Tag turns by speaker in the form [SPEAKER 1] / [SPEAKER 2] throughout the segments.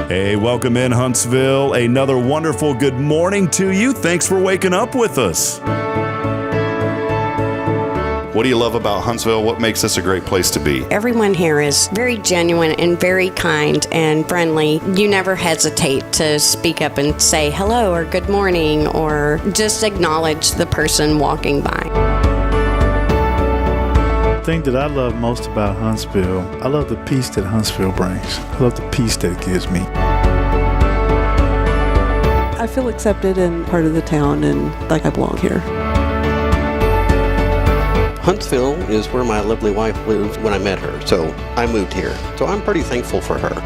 [SPEAKER 1] Hey, welcome in Huntsville. Another wonderful good morning to you. Thanks for waking up with us. What do you love about Huntsville? What makes this a great place to be?
[SPEAKER 2] Everyone here is very genuine and very kind and friendly. You never hesitate to speak up and say hello or good morning or just acknowledge the person walking by.
[SPEAKER 3] The thing that I love most about Huntsville, I love the peace that Huntsville brings. I love the peace that it gives me.
[SPEAKER 4] I feel accepted and part of the town and like I belong here.
[SPEAKER 5] Huntsville is where my lovely wife lived when I met her, so I moved here. So I'm pretty thankful for her.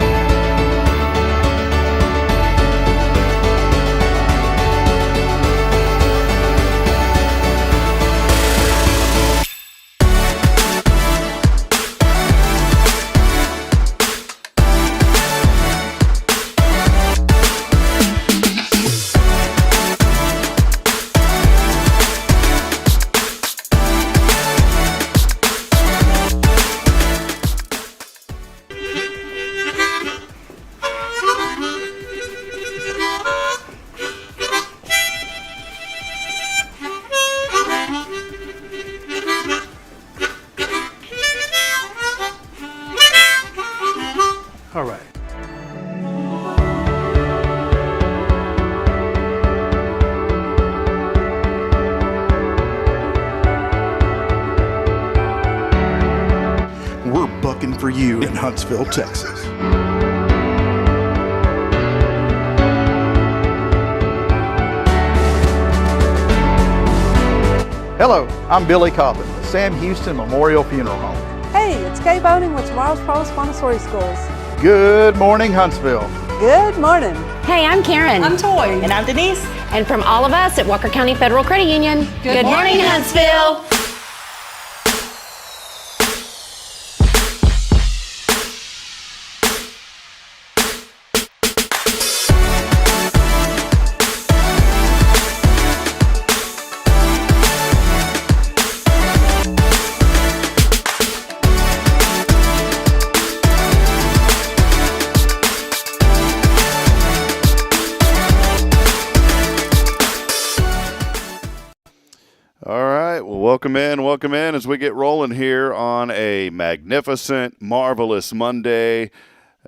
[SPEAKER 3] All right.
[SPEAKER 6] We're bucking for you in Huntsville, Texas.
[SPEAKER 7] Hello, I'm Billy Cobbin with Sam Houston Memorial Funeral Home.
[SPEAKER 8] Hey, it's Kay Boning with Tomorrow's Promise Montessori Schools.
[SPEAKER 7] Good morning, Huntsville.
[SPEAKER 8] Good morning.
[SPEAKER 9] Hey, I'm Karen.
[SPEAKER 10] I'm Toy. And I'm Denise.
[SPEAKER 9] And from all of us at Walker County Federal Credit Union, good morning, Huntsville.
[SPEAKER 1] Welcome in as we get rolling here on a magnificent, marvelous Monday.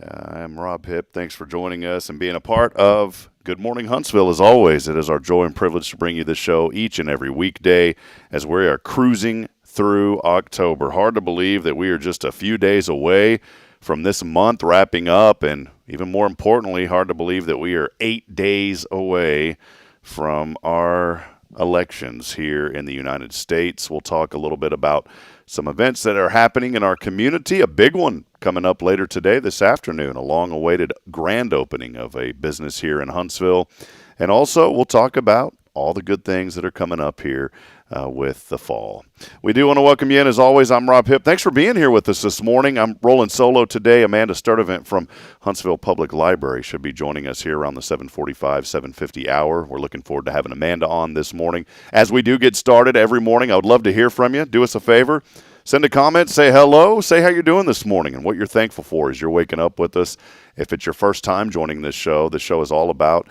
[SPEAKER 1] I'm Rob Hipp. Thanks for joining us and being a part of Good Morning Huntsville. As always, it is our joy and privilege to bring you this show each and every weekday as we are cruising through October. Hard to believe that we are just a few days away from this month wrapping up, and even more importantly, hard to believe that we are 8 days away from our elections here in the United States. We'll talk a little bit about some events that are happening in our community. A big one coming up later today, this afternoon, a long-awaited grand opening of a business here in Huntsville. And also, we'll talk about all the good things that are coming up here with the fall. We do want to welcome you in. As always, I'm Rob Hipp. Thanks for being here with us this morning. I'm rolling solo today. Amanda Sturdivant from Huntsville Public Library should be joining us here around the 7:45, 7:50 hour. We're looking forward to having Amanda on this morning. As we do get started every morning, I would love to hear from you. Do us a favor. Send a comment, say hello, say how you're doing this morning and what you're thankful for as you're waking up with us. If it's your first time joining this show, the show is all about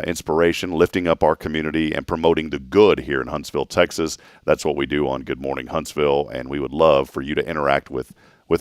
[SPEAKER 1] inspiration, lifting up our community, and promoting the good here in Huntsville, Texas. That's what we do on Good Morning Huntsville, and we would love for you to interact with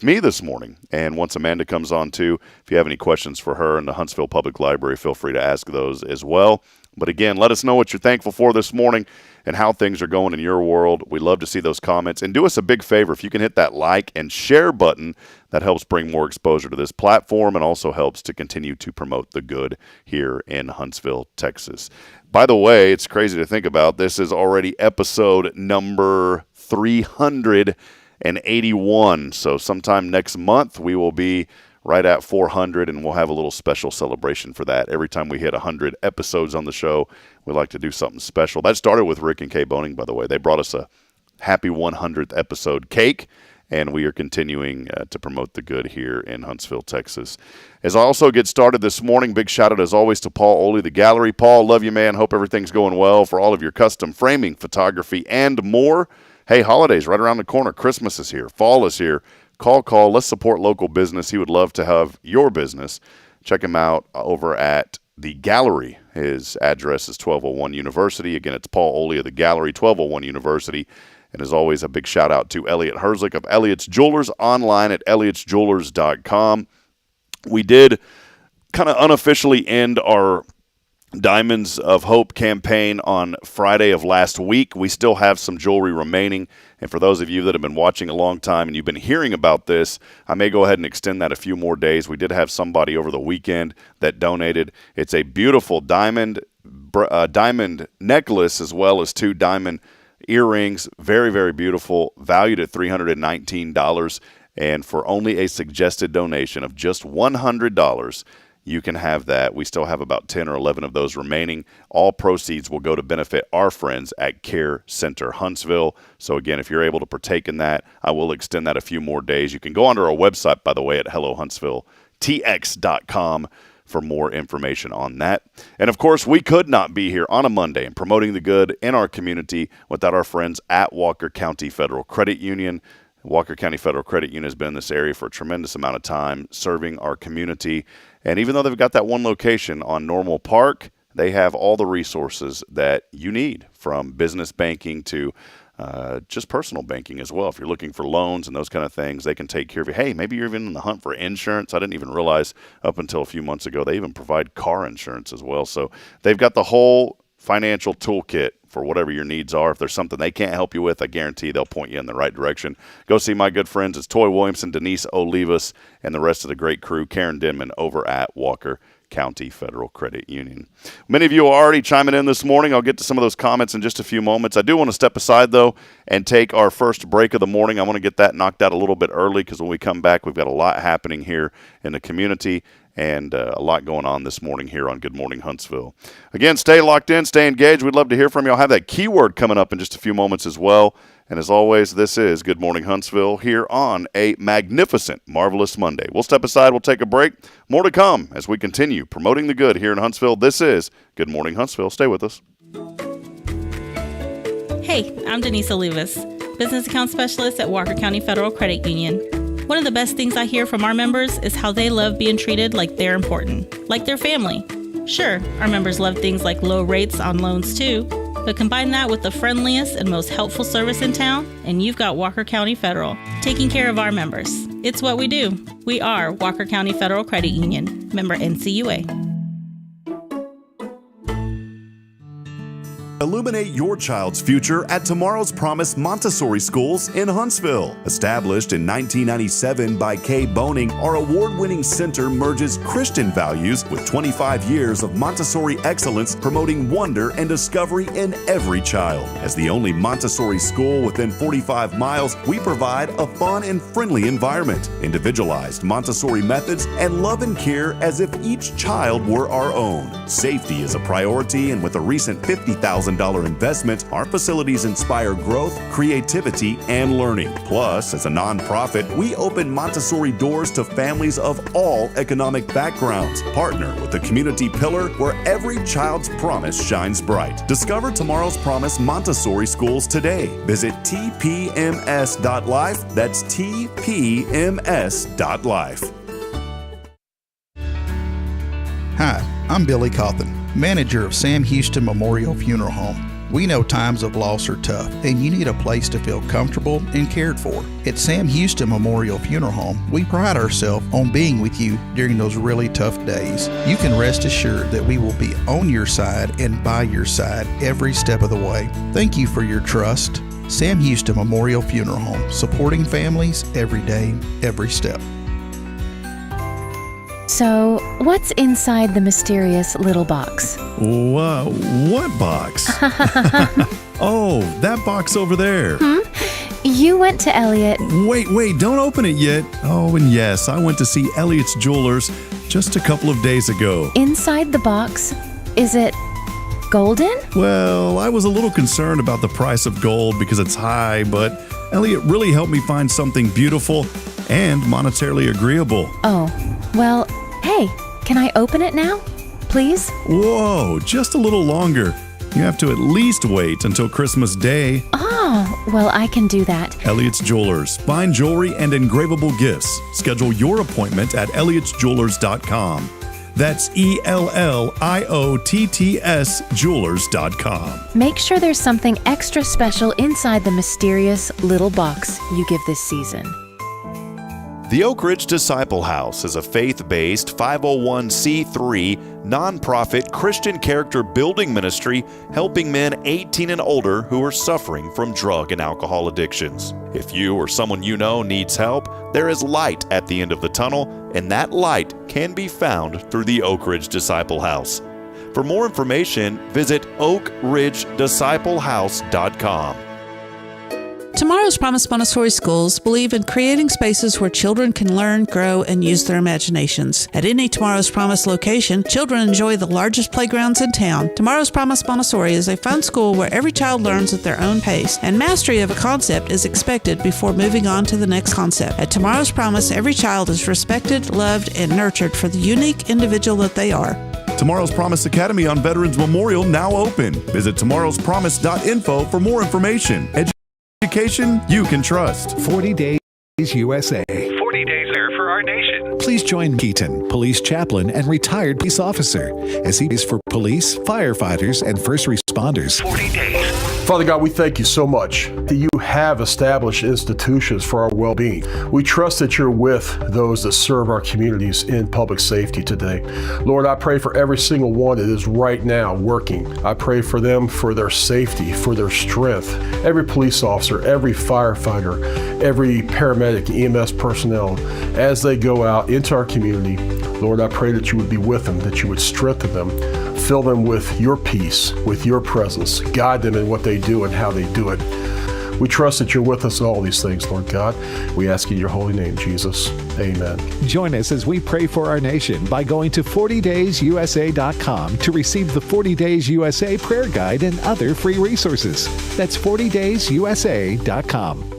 [SPEAKER 1] me this morning. And once Amanda comes on too, if you have any questions for her in the Huntsville Public Library, feel free to ask those as well. But again, let us know what you're thankful for this morning and how things are going in your world. We love to see those comments. And do us a big favor. If you can hit that like and share button, that helps bring more exposure to this platform and also helps to continue to promote the good here in Huntsville, Texas. By the way, it's crazy to think about. This is already episode number 381. So sometime next month, we will be right at 400, and we'll have a little special celebration for that. Every time we hit 100 episodes on the show, we like to do something special. That started with Rick and Kay Boning, by the way. They brought us a happy 100th episode cake, and we are continuing to promote the good here in Huntsville, Texas. As I also get started this morning, big shout out as always to Paul Oley, the gallery. Paul, love you, man. Hope everything's going well for all of your custom framing, photography, and more. Hey, holidays right around the corner. Christmas is here. Fall is here. Call. Let's support local business. He would love to have your business check him out over at the Gallery. His address is 1201 University. Again, it's Paul Oley of the Gallery, 1201 University. And as always, a big shout out to Elliot Herzlich of Elliot's Jewelers, online at elliotsjewelers.com. We did kind of unofficially end our Diamonds of Hope campaign on Friday of last week. We still have some jewelry remaining. And for those of you that have been watching a long time and you've been hearing about this, I may go ahead and extend that a few more days. We did have somebody over the weekend that donated. It's a beautiful diamond necklace as well as 2 diamond earrings. Very, very beautiful, valued at $319. And for only a suggested donation of just $100, you can have that. We still have about 10 or 11 of those remaining. All proceeds will go to benefit our friends at Care Center Huntsville. So again, if you're able to partake in that, I will extend that a few more days. You can go onto our website, by the way, at hellohuntsvilletx.com for more information on that. And of course, we could not be here on a Monday and promoting the good in our community without our friends at Walker County Federal Credit Union. Walker County Federal Credit Union has been in this area for a tremendous amount of time, serving our community. And even though they've got that one location on Normal Park, they have all the resources that you need, from business banking to just personal banking as well. If you're looking for loans and those kind of things, they can take care of you. Hey, maybe you're even in the hunt for insurance. I didn't even realize up until a few months ago they even provide car insurance as well. So they've got the whole financial toolkit for whatever your needs are. If there's something they can't help you with, I guarantee they'll point you in the right direction. Go see my good friends. It's Toy Williamson, Denise Olivas, and the rest of the great crew, Karen Denman, over at Walker County Federal Credit Union. Many of you are already chiming in this morning. I'll get to some of those comments in just a few moments. I do want to step aside, though, and take our first break of the morning. I want to get that knocked out a little bit early because when we come back, we've got a lot happening here in the community and a lot going on this morning here on Good Morning Huntsville. Again, stay locked in, stay engaged. We'd love to hear from you. I'll have that keyword coming up in just a few moments as well. And as always, this is Good Morning Huntsville here on a magnificent, marvelous Monday. We'll step aside. We'll take a break. More to come as we continue promoting the good here in Huntsville. This is Good Morning Huntsville. Stay with us.
[SPEAKER 10] Hey, I'm Denise Olivas, Business Account Specialist at Walker County Federal Credit Union. One of the best things I hear from our members is how they love being treated like they're important, like their family. Sure, our members love things like low rates on loans too, but combine that with the friendliest and most helpful service in town, and you've got Walker County Federal, taking care of our members. It's what we do. We are Walker County Federal Credit Union, member NCUA.
[SPEAKER 11] Illuminate your child's future at Tomorrow's Promise Montessori Schools in Huntsville. Established in 1997 by Kay Boning, our award-winning center merges Christian values with 25 years of Montessori excellence, promoting wonder and discovery in every child. As the only Montessori school within 45 miles, we provide a fun and friendly environment, individualized Montessori methods, and love and care as if each child were our own. Safety is a priority, and with a recent $50,000 investment, our facilities inspire growth, creativity, and learning. Plus, as a nonprofit, we open Montessori doors to families of all economic backgrounds. Partner with the community pillar where every child's promise shines bright. Discover Tomorrow's Promise Montessori Schools today. Visit tpms.life. That's tpms.life.
[SPEAKER 6] Hi, I'm Billy Cawthon, manager of Sam Houston Memorial Funeral Home. We know times of loss are tough, and you need a place to feel comfortable and cared for. At Sam Houston Memorial Funeral Home, we pride ourselves on being with you during those really tough days. You can rest assured that we will be on your side and by your side every step of the way. Thank you for your trust. Sam Houston Memorial Funeral Home, supporting families every day, every step.
[SPEAKER 9] So, what's inside the mysterious little box?
[SPEAKER 11] Whoa, what box? Oh, that box over there.
[SPEAKER 9] You went to Elliot.
[SPEAKER 11] Wait, don't open it yet. Oh, and yes, I went to see Elliot's Jewelers just a couple of days ago.
[SPEAKER 9] Inside the box, is it golden?
[SPEAKER 11] Well, I was a little concerned about the price of gold because it's high, but Elliot really helped me find something beautiful and monetarily agreeable.
[SPEAKER 9] Oh, well, hey, can I open it now? Please?
[SPEAKER 11] Whoa, just a little longer. You have to at least wait until Christmas Day.
[SPEAKER 9] Oh, well, I can do that.
[SPEAKER 11] Elliot's Jewelers. Fine jewelry and engravable gifts. Schedule your appointment at elliotsjewelers.com. That's ELLIOTTS Jewelers.com.
[SPEAKER 12] Make sure there's something extra special inside the mysterious little box you give this season.
[SPEAKER 11] The Oak Ridge Disciple House is a faith-based 501c3 nonprofit Christian character building ministry helping men 18 and older who are suffering from drug and alcohol addictions. If you or someone you know needs help, there is light at the end of the tunnel, and that light can be found through the Oak Ridge Disciple House. For more information, visit oakridgedisciplehouse.com.
[SPEAKER 8] Tomorrow's Promise Montessori schools believe in creating spaces where children can learn, grow, and use their imaginations. At any Tomorrow's Promise location, children enjoy the largest playgrounds in town. Tomorrow's Promise Montessori is a fun school where every child learns at their own pace, and mastery of a concept is expected before moving on to the next concept. At Tomorrow's Promise, every child is respected, loved, and nurtured for the unique individual that they are.
[SPEAKER 11] Tomorrow's Promise Academy on Veterans Memorial now open. Visit tomorrowspromise.info for more information. Education you can trust.
[SPEAKER 13] 40 Days USA.
[SPEAKER 14] 40 days there for our nation.
[SPEAKER 13] Please join Keaton, police chaplain and retired police officer, as he is for police, firefighters, and first responders.
[SPEAKER 14] 40 days.
[SPEAKER 15] Father God, we thank you so much that you have established institutions for our well-being. We trust that you're with those that serve our communities in public safety today. Lord, I pray for every single one that is right now working. I pray for them, for their safety, for their strength. Every police officer, every firefighter, every paramedic, EMS personnel, as they go out into our community, Lord, I pray that you would be with them, that you would strengthen them, fill them with your peace, with your presence, guide them in what they do and how they do it. We trust that you're with us in all these things, Lord God. We ask in your holy name, Jesus. Amen.
[SPEAKER 13] Join us as we pray for our nation by going to 40daysusa.com to receive the 40 Days USA prayer guide and other free resources. That's 40daysusa.com.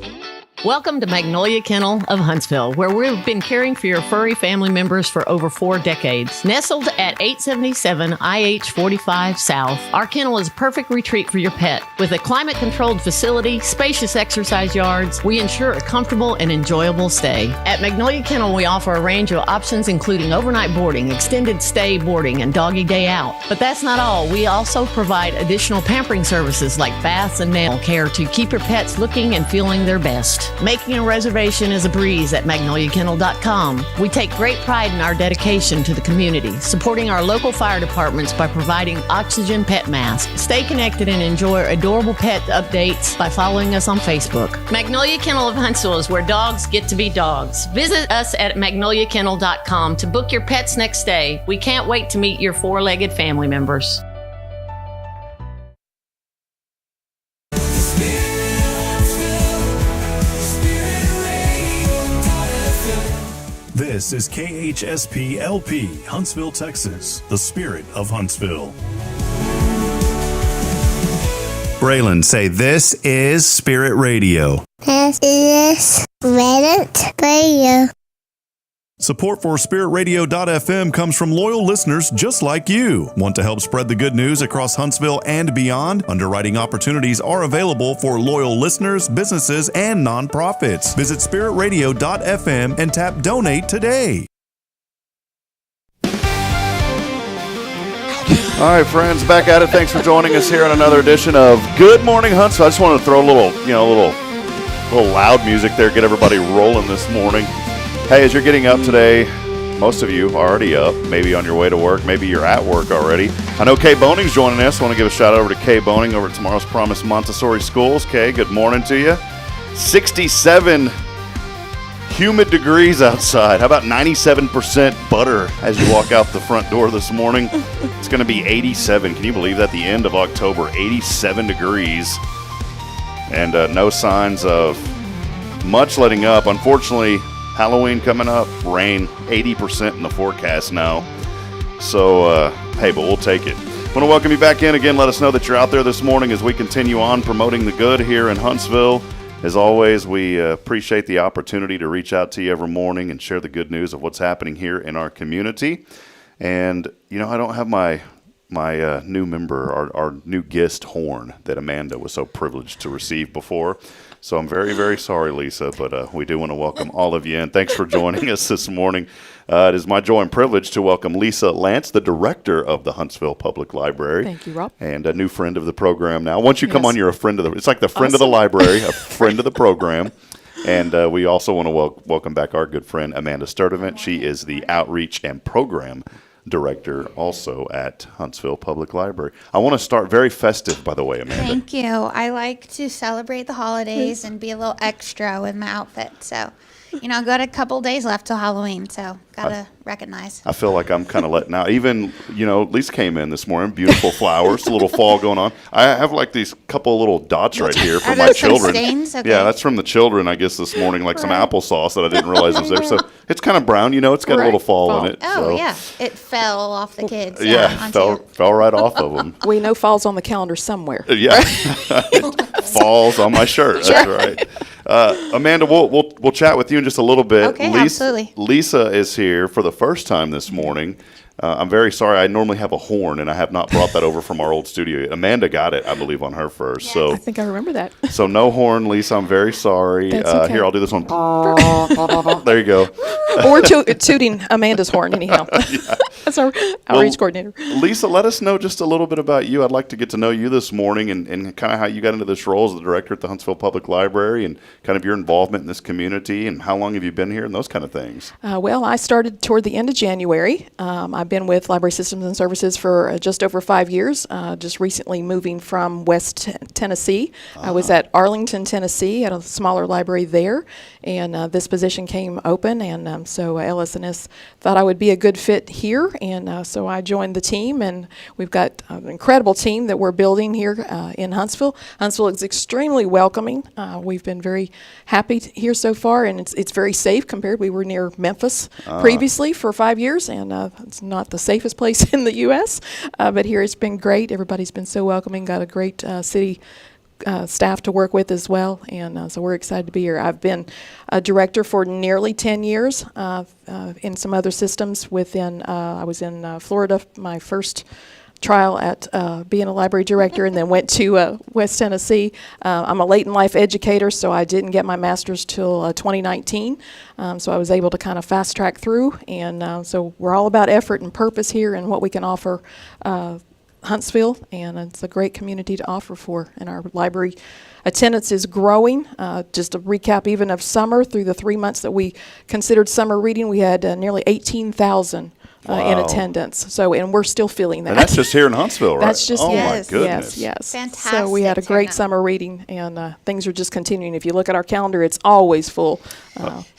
[SPEAKER 16] Welcome to Magnolia Kennel of Huntsville, where we've been caring for your furry family members for over 4 decades. Nestled at 877 IH 45 South, our kennel is a perfect retreat for your pet. With a climate-controlled facility, spacious exercise yards, we ensure a comfortable and enjoyable stay. At Magnolia Kennel, we offer a range of options including overnight boarding, extended stay boarding, and doggy day out. But that's not all. We also provide additional pampering services like baths and nail care to keep your pets looking and feeling their best. Making a reservation is a breeze at magnoliakennel.com. We take great pride in our dedication to the community, supporting our local fire departments by providing oxygen pet masks. Stay connected and enjoy adorable pet updates by following us on Facebook. Magnolia Kennel of Huntsville is where dogs get to be dogs. Visit us at magnoliakennel.com to book your pet's next stay. We can't wait to meet your 4-legged family members.
[SPEAKER 11] This is KHSP LP, Huntsville, Texas, the spirit of Huntsville. Braylon, say, this is Spirit Radio.
[SPEAKER 17] This is Spirit Radio.
[SPEAKER 11] Support for SpiritRadio.fm comes from loyal listeners just like you. Want to help spread the good news across Huntsville and beyond? Underwriting opportunities are available for loyal listeners, businesses, and nonprofits. Visit SpiritRadio.fm and tap Donate today.
[SPEAKER 1] All right, friends, back at it. Thanks for joining us here on another edition of Good Morning Huntsville. I just wanted to throw a little loud music there, get everybody rolling this morning. Hey, as you're getting up today, most of you are already up, maybe on your way to work, maybe you're at work already. I know Kay Boning's joining us. I want to give a shout out over to Kay Boning over at Tomorrow's Promise Montessori Schools. Kay, good morning to you. 67 humid degrees outside. How about 97% butter as you walk out the front door this morning? It's going to be 87. Can you believe that? The end of October, 87 degrees. And no signs of much letting up. Unfortunately, Halloween coming up, rain, 80% in the forecast now. So, hey, but we'll take it. I want to welcome you back in again. Let us know that you're out there this morning as we continue on promoting the good here in Huntsville. As always, we appreciate the opportunity to reach out to you every morning and share the good news of what's happening here in our community. And, you know, I don't have my new member, our new guest horn that Amanda was so privileged to receive before. So I'm very, very sorry, Lisa, but we do want to welcome all of you in. Thanks for joining us this morning. It is my joy and privilege to welcome Lisa Lance, the director of the Huntsville Public Library.
[SPEAKER 18] Thank you, Rob.
[SPEAKER 1] And a new friend of the program now. Once you come on, you're a friend of the, it's like the friend of the library, a friend of the program. And we also want to welcome back our good friend, Amanda Sturdivant. She is the Outreach and Program Director also at Huntsville Public Library. I want to start very festive, by the way, Amanda.
[SPEAKER 19] Thank you. I like to celebrate the holidays and be a little extra with my outfit. So, got a couple days left till Halloween, so gotta recognize.
[SPEAKER 1] I feel like I'm kind of letting out. Even, Lisa came in this morning, beautiful flowers, a little fall going on. I have like these couple little dots right here from my children.
[SPEAKER 19] Stains? Okay.
[SPEAKER 1] Yeah, that's from the children, I guess, this morning, like some applesauce that I didn't realize was there. So it's kind of brown, it's got a little fall in it.
[SPEAKER 19] Oh,
[SPEAKER 1] so.
[SPEAKER 19] yeah. It fell off the kids.
[SPEAKER 1] Yeah, fell right off of them.
[SPEAKER 18] We know fall's on the calendar somewhere.
[SPEAKER 1] Yeah, falls on my shirt. That's right. Amanda, we'll chat with you in just a little bit.
[SPEAKER 19] Okay, absolutely.
[SPEAKER 1] Lisa is here for the first time this morning. I'm very sorry. I normally have a horn, and I have not brought that over from our old studio yet. Amanda got it, I believe, on her first. So
[SPEAKER 18] I think I remember that.
[SPEAKER 1] So no horn, Lisa. I'm very sorry.
[SPEAKER 18] That's okay.
[SPEAKER 1] Here, I'll do this one. There you go.
[SPEAKER 18] Or tooting Amanda's horn, anyhow. That's our outreach coordinator.
[SPEAKER 1] Lisa, let us know just a little bit about you. I'd like to get to know you this morning and kind of how you got into this role as the director at the Huntsville Public Library and kind of your involvement in this community and how long have you been here and those kind of things.
[SPEAKER 18] Well, I started toward the end of January. I've been with Library Systems and Services for just over 5 years, just recently moving from West Tennessee. I was at Arlington, Tennessee at a smaller library there, and this position came open, and so LS&S thought I would be a good fit here, and so I joined the team, and we've got an incredible team that we're building here in Huntsville. Huntsville is extremely welcoming. We've been very happy here so far, and it's very safe compared. We were near Memphis previously for 5 years, and it's not the safest place in the U.S., but here it's been great. Everybody's been so welcoming, got a great city staff to work with as well, and so we're excited to be here. I've been a director for nearly 10 years in some other systems within, I was in Florida, my first trial at being a library director, and then went to West Tennessee. I'm a late in life educator, so I didn't get my master's till 2019, so I was able to kind of fast track through, and so we're all about effort and purpose here and what we can offer Huntsville, and it's a great community to offer for, and our library attendance is growing. Just to recap even of summer, through the 3 months that we considered summer reading, we had nearly 18,000 in attendance. So, and we're still feeling that.
[SPEAKER 1] And that's just here in Huntsville, right?
[SPEAKER 18] That's just,
[SPEAKER 1] my
[SPEAKER 18] yes,
[SPEAKER 1] goodness.
[SPEAKER 18] yes.
[SPEAKER 19] Fantastic.
[SPEAKER 18] So we had a great summer reading, and things are just continuing. If you look at our calendar, it's always full.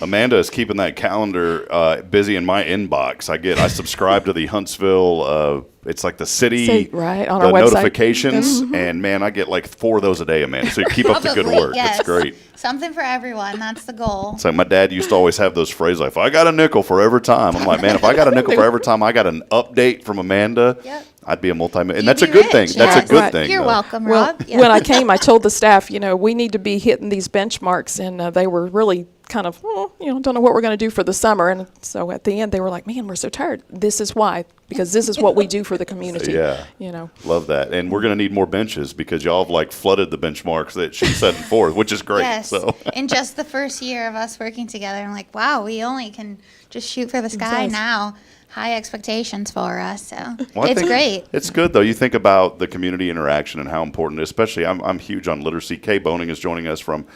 [SPEAKER 1] Amanda is keeping that calendar busy in my inbox. I subscribe to the Huntsville, it's like the city,
[SPEAKER 18] right, on
[SPEAKER 1] the
[SPEAKER 18] our website.
[SPEAKER 1] Notifications, and man, I get like 4 of those a day, Amanda. So you keep up the good work.
[SPEAKER 19] Yes.
[SPEAKER 1] It's great.
[SPEAKER 19] Something for everyone. That's the goal.
[SPEAKER 1] So my dad used to always have those phrases like, if I got a nickel for every time, I'm like, man, if I got a nickel for every time I got an update from Amanda, I'd be a multi-million. And that's a good thing. That's a good thing.
[SPEAKER 19] You're
[SPEAKER 1] though.
[SPEAKER 19] welcome,
[SPEAKER 18] Well,
[SPEAKER 19] Rob.
[SPEAKER 18] when I came, I told the staff, we need to be hitting these benchmarks, and they were really kind of, don't know what we're going to do for the summer. And so at the end, they were like, man, we're so tired. This is why, because this is what we do for the community.
[SPEAKER 1] Yeah. Love that. And we're going to need more benches because y'all have like flooded the benchmarks that she's setting forth, which is great.
[SPEAKER 19] Yes.
[SPEAKER 1] So.
[SPEAKER 19] In just the first year of us working together, I'm like, wow, we only can just shoot for the sky now. High expectations for us, so it's great.
[SPEAKER 1] It's good, though. You think about the community interaction and how important it is, especially I'm huge on literacy. Kay Boning is joining us from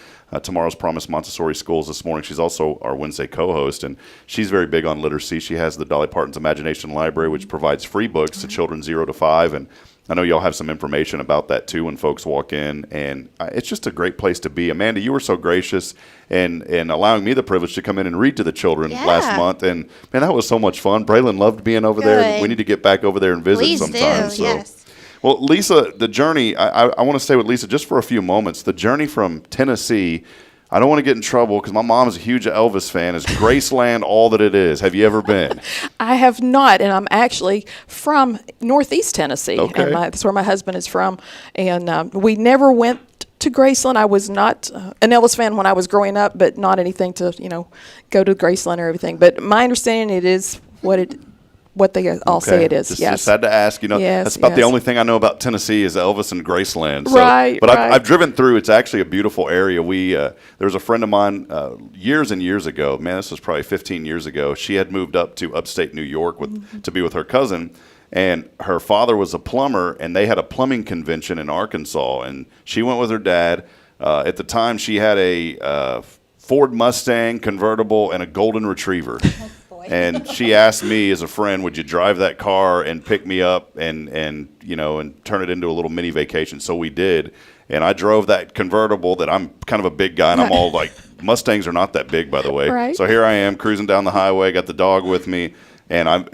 [SPEAKER 1] Tomorrow's Promise Montessori Schools this morning. She's also our Wednesday co-host, and she's very big on literacy. She has the Dolly Parton's Imagination Library, which provides free books to children 0 to 5, and I know y'all have some information about that, too, when folks walk in, and it's just a great place to be. Amanda, you were so gracious in allowing me the privilege to come in and read to the children last month, and, man, that was so much fun. Braylon loved being over there. We need to get back over there and visit sometime.
[SPEAKER 19] Do, yes.
[SPEAKER 1] Well, Lisa, the journey, I want to stay with Lisa just for a few moments. The journey from Tennessee, I don't want to get in trouble because my mom is a huge Elvis fan. Is Graceland all that it is? Have you ever been? I
[SPEAKER 18] have not, and I'm actually from Northeast Tennessee, and that's where my husband is from. And we never went to Graceland. I was not an Elvis fan when I was growing up, but not anything to go to Graceland or everything. But my understanding, it is what it what they all say it is.
[SPEAKER 1] Just had to ask.
[SPEAKER 18] Yes,
[SPEAKER 1] that's about the
[SPEAKER 18] yes.
[SPEAKER 1] only thing I know about Tennessee is Elvis and Graceland. So,
[SPEAKER 18] Right,
[SPEAKER 1] but
[SPEAKER 18] right.
[SPEAKER 1] I've driven through. It's actually a beautiful area. There was a friend of mine years and years ago. Man, this was probably 15 years ago. She had moved up to upstate New York to be with her cousin. And her father was a plumber, and they had a plumbing convention in Arkansas. And she went with her dad. At the time, she had a Ford Mustang convertible and a golden retriever. And she asked me as a friend, would you drive that car and pick me up and turn it into a little mini vacation? So we did. And I drove that convertible that I'm kind of a big guy, and I'm all like, Mustangs are not that big, by the way.
[SPEAKER 18] Right.
[SPEAKER 1] So here I am cruising down the highway, got the dog with me. And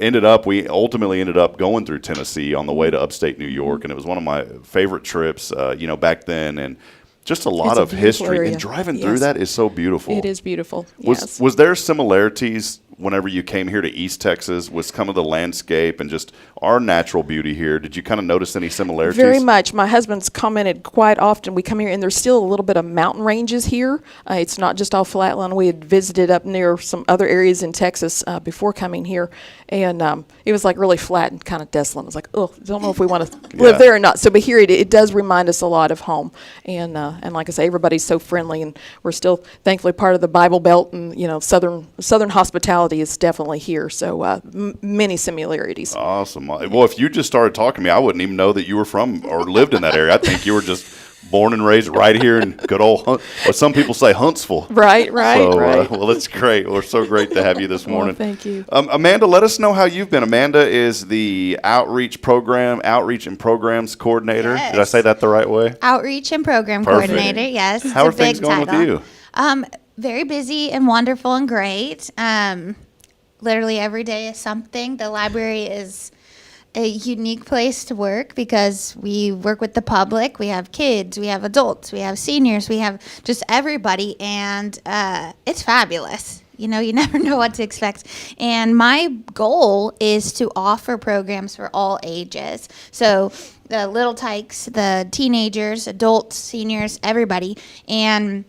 [SPEAKER 1] we ultimately ended up going through Tennessee on the way to upstate New York. And it was one of my favorite trips, back then. And just a lot of history.
[SPEAKER 18] Area.
[SPEAKER 1] And driving through that is so beautiful.
[SPEAKER 18] It is beautiful. Yes.
[SPEAKER 1] Was there similarities whenever you came here to East Texas with some of the landscape and just our natural beauty here? Did you kind of notice any similarities?
[SPEAKER 18] Very much. My husband's commented quite often. We come here, and there's still a little bit of mountain ranges here. It's not just all flatland. We had visited up near some other areas in Texas before coming here, and it was like really flat and kind of desolate. I was like, oh, don't know if we want to live there or not. So, but here it does remind us a lot of home, and like I say, everybody's so friendly, and we're still thankfully part of the Bible Belt, and Southern hospitality is definitely here. So many similarities.
[SPEAKER 1] Awesome. Well, if you just started talking to me, I wouldn't even know that you were from or lived in that area. I think you were just born and raised right here in good old what some people say Huntsville.
[SPEAKER 18] Right.
[SPEAKER 1] Well, it's great. We're so great to have you this morning.
[SPEAKER 18] Well, thank you.
[SPEAKER 1] Amanda, let us know how you've been. Amanda is the outreach and programs coordinator.
[SPEAKER 19] Yes.
[SPEAKER 1] Did I say that the right way?
[SPEAKER 19] Outreach and program
[SPEAKER 1] Perfect.
[SPEAKER 19] coordinator, yes.
[SPEAKER 1] How are
[SPEAKER 19] It's a big
[SPEAKER 1] things going
[SPEAKER 19] title.
[SPEAKER 1] with you?
[SPEAKER 19] Very busy and wonderful and great. Literally every day is something. The library is a unique place to work because we work with the public. We have kids, we have adults, we have seniors, we have just everybody, and it's fabulous. You never know what to expect. And my goal is to offer programs for all ages. So the little tykes, the teenagers, adults, seniors, everybody, and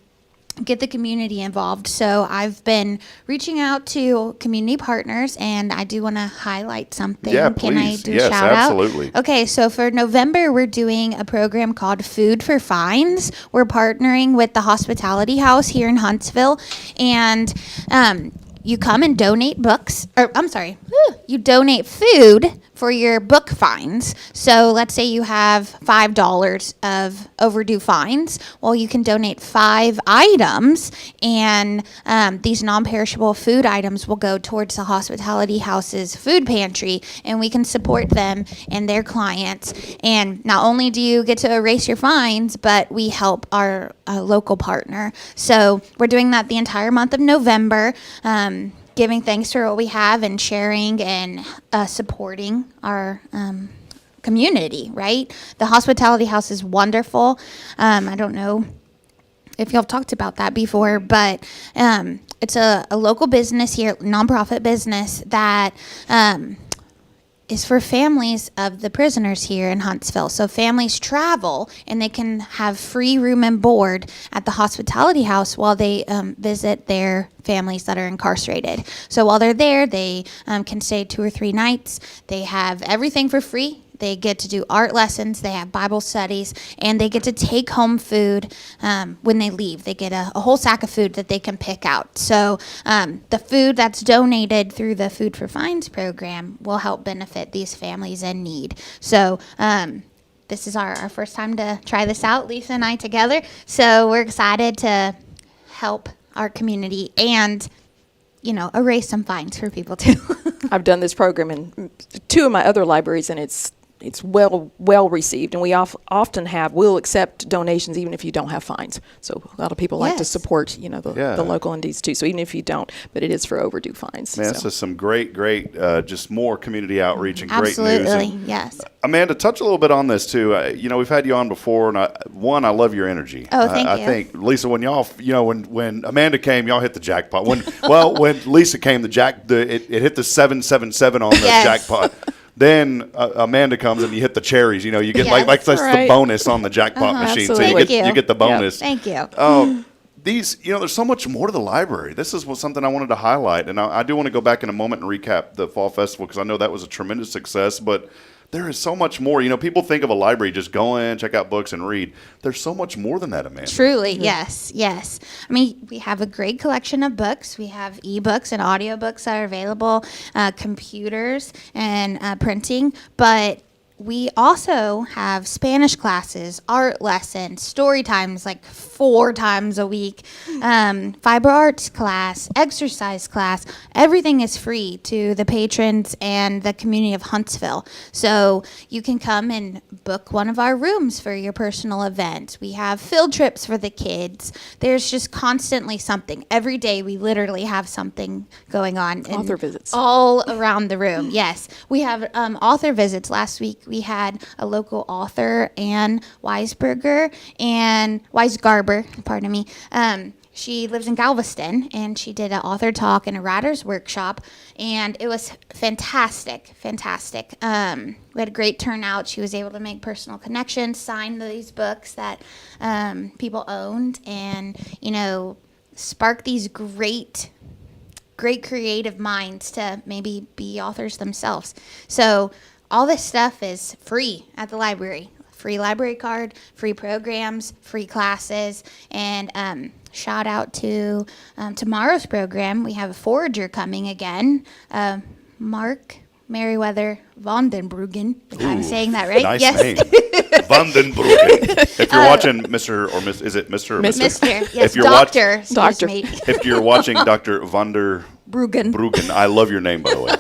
[SPEAKER 19] get the community involved. So I've been reaching out to community partners, and I do want to highlight something.
[SPEAKER 1] Yeah,
[SPEAKER 19] Can I
[SPEAKER 1] please.
[SPEAKER 19] do
[SPEAKER 1] Yes,
[SPEAKER 19] a shout
[SPEAKER 1] absolutely.
[SPEAKER 19] out? Okay, so for November, we're doing a program called Food for Fines. We're partnering with the Hospitality House here in Huntsville, and you come and donate you donate food for your book fines. So let's say you have $5 of overdue fines. Well, you can donate 5 items, and these non-perishable food items will go towards the Hospitality House's food pantry, and we can support them and their clients. And not only do you get to erase your fines, but we help our local partner. So we're doing that the entire month of November. Giving thanks for what we have and sharing and supporting our community, right? The Hospitality House is wonderful. I don't know if y'all talked about that before, but it's a local business here, nonprofit business that is for families of the prisoners here in Huntsville. So families travel, and they can have free room and board at the Hospitality House while they visit their families that are incarcerated. So while they're there, they can stay 2 or 3 nights. They have everything for free. They get to do art lessons, they have Bible studies, and they get to take home food when they leave. They get a whole sack of food that they can pick out. So the food that's donated through the Food for Fines program will help benefit these families in need. So this is our first time to try this out, Lisa and I together. So we're excited to help our community and erase some fines for people too.
[SPEAKER 18] I've done this program in 2 of my other libraries, and it's well received, and we we'll accept donations even if you don't have fines. So a lot of people like to support the local indies too. So even if you don't, but it is for overdue fines.
[SPEAKER 1] Man, so some great just more community outreach and
[SPEAKER 19] Absolutely.
[SPEAKER 1] great news. And,
[SPEAKER 19] yes.
[SPEAKER 1] Amanda, touch a little bit on this too. We've had you on before, and I love your energy.
[SPEAKER 19] Oh, thank you.
[SPEAKER 1] I think Lisa, when y'all, when Amanda came, y'all hit the jackpot. When Lisa came, it hit the 777 on the jackpot. Then Amanda comes and you hit the cherries. You get like that's the bonus on the jackpot machine.
[SPEAKER 18] Absolutely.
[SPEAKER 1] So you get the bonus.
[SPEAKER 19] Thank you.
[SPEAKER 1] these, there's so much more to the library. This is something I wanted to highlight, and I do want to go back in a moment and recap the Fall Festival because I know that was a tremendous success, but there is so much more. People think of a library, just go in, check out books, and read. There's so much more than that, Amanda.
[SPEAKER 19] Truly, yes. I mean, we have a great collection of books. We have ebooks and audiobooks that are available, computers and printing, but we also have Spanish classes, art lessons, story times like 4 times a week, fiber arts class, exercise class. Everything is free to the patrons and the community of Huntsville. So you can come and book one of our rooms for your personal event. We have field trips for the kids. There's just constantly something. Every day we literally have something going on.
[SPEAKER 18] Author visits.
[SPEAKER 19] All around the room, yes. We have author visits. Last week we had a local author, Ann Weisgarber, pardon me. She lives in Galveston, and she did an author talk and a writer's workshop, and it was fantastic. We had a great turnout. She was able to make personal connections, sign these books that people owned, and, spark these great creative minds to maybe be authors themselves. So all this stuff is free at the library. Free library card, free programs, free classes, and shout out to tomorrow's program. We have a forager coming again, Mark Meriwether Vandenbruggen. If I'm saying that right?
[SPEAKER 1] Nice
[SPEAKER 19] yes.
[SPEAKER 1] name. Vandenbruggen. If you're watching Mr. or Miss, is it Mr. or Mr.?
[SPEAKER 19] Mr. Yes, Doctor.
[SPEAKER 18] Doctor.
[SPEAKER 1] If you're watching Dr. Vandenbruggen, I love your name, by the way.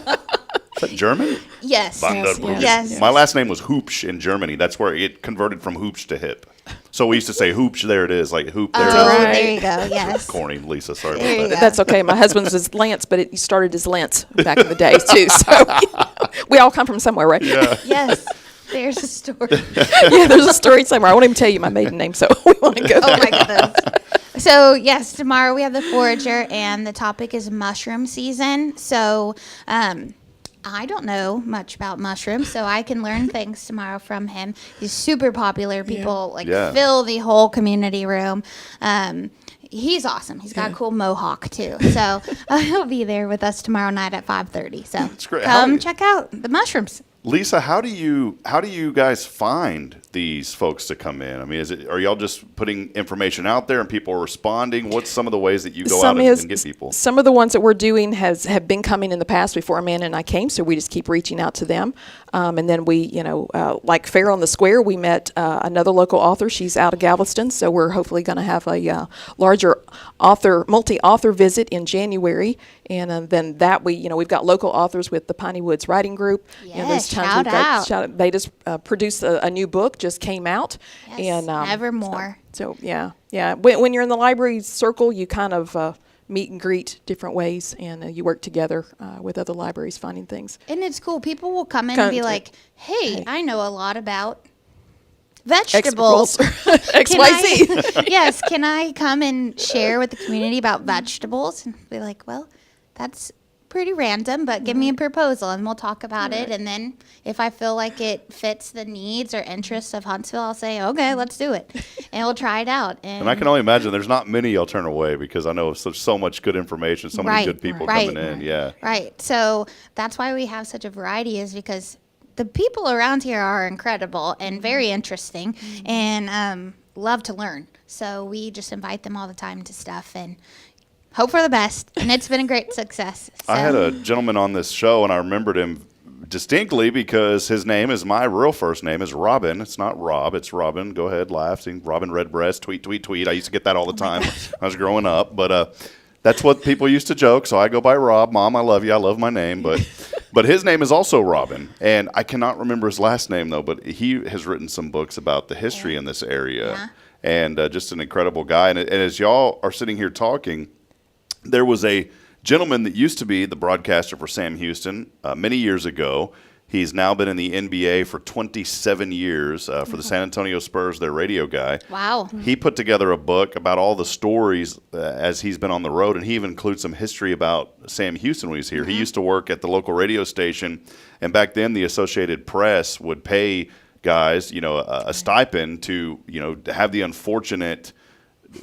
[SPEAKER 1] Is that German?
[SPEAKER 19] Yes.
[SPEAKER 1] Yes. My last name was Hoopsch in Germany. That's where it converted from Hoopsch to hip. So we used to say Hoopsch, there it is, like hoop, there it is.
[SPEAKER 19] Right. There you go, yes.
[SPEAKER 1] Corny, Lisa, sorry
[SPEAKER 19] There
[SPEAKER 1] about that.
[SPEAKER 18] That's okay. My husband's is Lance, but he started as Lance back in the day, too. So we all come from somewhere, right?
[SPEAKER 1] Yeah.
[SPEAKER 19] Yes. There's a story.
[SPEAKER 18] Yeah, there's a story somewhere. I won't even tell you my maiden name, so we want to go there.
[SPEAKER 19] Oh, my goodness. So, yes, tomorrow we have the forager, and the topic is mushroom season. So, I don't know much about mushrooms, so I can learn things tomorrow from him. He's super popular. People fill the whole community room. He's awesome. He's got a cool mohawk too. So he'll be there with us tomorrow night at 5:30. So
[SPEAKER 1] That's great.
[SPEAKER 19] come check out the mushrooms.
[SPEAKER 1] Lisa, how do you guys find these folks to come in? I mean, are y'all just putting information out there and people are responding? What's some of the ways that you go out and get people?
[SPEAKER 18] Some of the ones that we're doing have been coming in the past before Amanda and I came, so we just keep reaching out to them. And then we, like Fair on the Square, we met another local author. She's out of Galveston, so we're hopefully going to have a larger multi-author visit in January. And then that we've got local authors with the Piney Woods Writing Group.
[SPEAKER 19] Yes, shout out.
[SPEAKER 18] They just produced a new book, just came out.
[SPEAKER 19] Yes, Nevermore.
[SPEAKER 18] So yeah. When you're in the library circle, you kind of meet and greet different ways, and you work together with other libraries finding things.
[SPEAKER 19] And it's cool. People will come in and be like, hey, I know a lot about vegetables.
[SPEAKER 18] XYZ.
[SPEAKER 19] Yes, can I come and share with the community about vegetables? And be like, well, that's pretty random, but give me a proposal and we'll talk about it. And then if I feel like it fits the needs or interests of Huntsville, I'll say, okay, let's do it. And we'll try it out.
[SPEAKER 1] And I can only imagine there's not many you'll turn away because I know so much good information, so many good people coming in. Yeah.
[SPEAKER 19] Right. So that's why we have such a variety, is because the people around here are incredible and very interesting and love to learn. So we just invite them all the time to stuff and hope for the best, and it's been a great success. So.
[SPEAKER 1] I had a gentleman on this show, and I remembered him distinctly because his name is my real first name is Robin. It's not Rob, it's Robin. Go ahead, laugh. See, Robin Redbreast, tweet, tweet, tweet. I used to get that all the time when I was growing up, but that's what people used to joke, so I go by Rob. Mom, I love you. I love my name, but his name is also Robin, and I cannot remember his last name, though, but he has written some books about the history in this area, and just an incredible guy. And as y'all are sitting here talking, there was a gentleman that used to be the broadcaster for Sam Houston many years ago. He's now been in the NBA for 27 years for the San Antonio Spurs, their radio guy.
[SPEAKER 19] Wow.
[SPEAKER 1] He put together a book about all the stories as he's been on the road, and he even includes some history about Sam Houston when he was here. He used to work at the local radio station, and back then the Associated Press would pay guys, a stipend to, have the unfortunate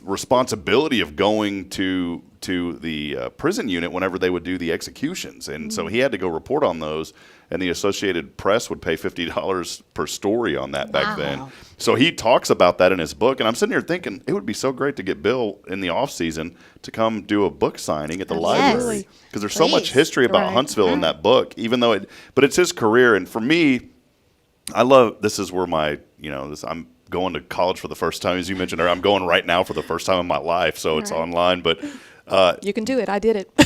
[SPEAKER 1] responsibility of going to the prison unit whenever they would do the executions, and so he had to go report on those. And the Associated Press would pay $50 per story on that back then. So he talks about that in his book. And I'm sitting here thinking it would be so great to get Bill in the off season to come do a book signing at the library, because there's so much history about Huntsville in that book. Even though but it's his career. And for me, I love, this is where my, I'm going to college for the first time, as you mentioned, or I'm going right now for the first time in my life. So it's online, but
[SPEAKER 18] you can do it. I did it.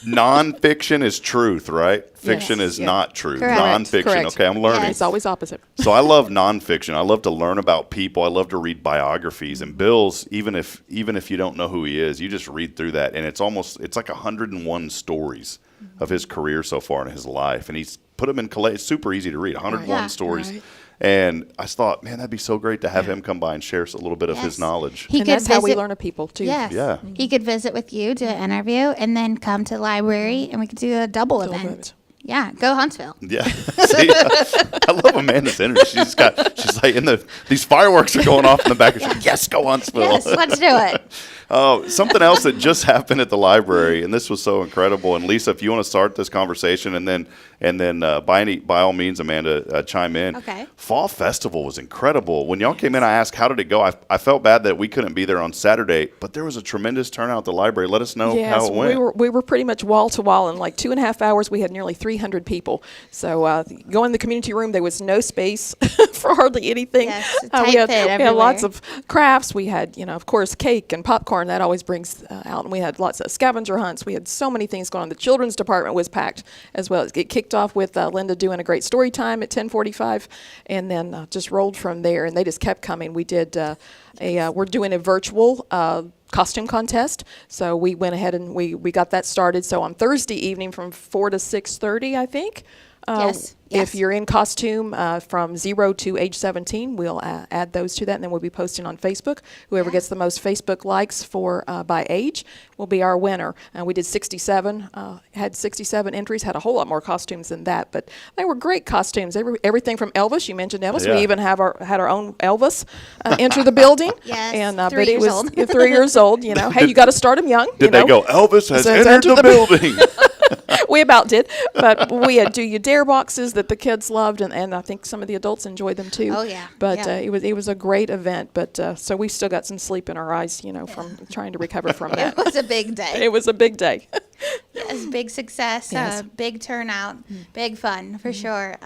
[SPEAKER 1] Nonfiction is truth, right? Fiction is not truth.
[SPEAKER 18] Correct.
[SPEAKER 1] Nonfiction.
[SPEAKER 18] Correct.
[SPEAKER 1] Okay, I'm learning.
[SPEAKER 18] It's always opposite.
[SPEAKER 1] So I love nonfiction. I love to learn about people. I love to read biographies. And Bill's, even if you don't know who he is, you just read through that, and it's like 101 stories of his career so far in his life, and he's put them in collate. It's super easy to read. 101 stories. Right. And I thought, man, that'd be so great to have him come by and share a little bit of his knowledge.
[SPEAKER 18] And that's how we learn of people, too.
[SPEAKER 19] Yes.
[SPEAKER 1] Yeah.
[SPEAKER 19] He could visit with you, do an interview, and then come to the library, and we could do a double event. Yeah, go Huntsville.
[SPEAKER 1] Yeah. See, I love Amanda's energy. She's like these fireworks are going off in the back. She's like, yes, go Huntsville.
[SPEAKER 19] Yes, let's do it.
[SPEAKER 1] Something else that just happened at the library, and this was so incredible. And Lisa, if you want to start this conversation, and then by all means, Amanda, chime in.
[SPEAKER 19] Okay.
[SPEAKER 1] Fall Festival was incredible. When y'all came in, I asked, how did it go? I felt bad that we couldn't be there on Saturday, but there was a tremendous turnout at the library. Let us know how it went.
[SPEAKER 18] We were pretty much wall to wall. In like 2.5 hours, we had nearly 300 people. So go in the community room. There was no space for hardly anything.
[SPEAKER 19] Yes,
[SPEAKER 18] we had lots of crafts. We had, of course, cake and popcorn. That always brings out. And we had lots of scavenger hunts. We had so many things going on. The children's department was packed as well. It kicked off with Linda doing a great story time at 10:45, and then just rolled from there. And they just kept coming. We did we're doing a virtual costume contest. So we went ahead and we got that started. So on Thursday evening from 4 to 6:30, I think.
[SPEAKER 19] Yes.
[SPEAKER 18] If you're in costume from 0 to age 17, we'll add those to that, and then we'll be posting on Facebook. Whoever gets the most Facebook likes for by age will be our winner. We did 67, had 67 entries, had a whole lot more costumes than that, but they were great costumes. Everything from Elvis, you mentioned Elvis.
[SPEAKER 1] Yeah.
[SPEAKER 18] We even had our own Elvis enter the building.
[SPEAKER 19] Yes,
[SPEAKER 18] and,
[SPEAKER 19] 3
[SPEAKER 18] but
[SPEAKER 19] years
[SPEAKER 18] it was
[SPEAKER 19] old.
[SPEAKER 18] 3 years old. Hey, you got to start them young.
[SPEAKER 1] Did they go, Elvis has entered the building?
[SPEAKER 18] We about did, but we had Do You Dare boxes that the kids loved, and I think some of the adults enjoyed them too.
[SPEAKER 19] Oh yeah.
[SPEAKER 18] But
[SPEAKER 19] yeah.
[SPEAKER 18] It was a great event. But so we still got some sleep in our eyes, from trying to recover from that.
[SPEAKER 19] It was a big day.
[SPEAKER 18] It was a big day.
[SPEAKER 19] Yes, big success,
[SPEAKER 18] Yes.
[SPEAKER 19] big turnout, big fun for sure.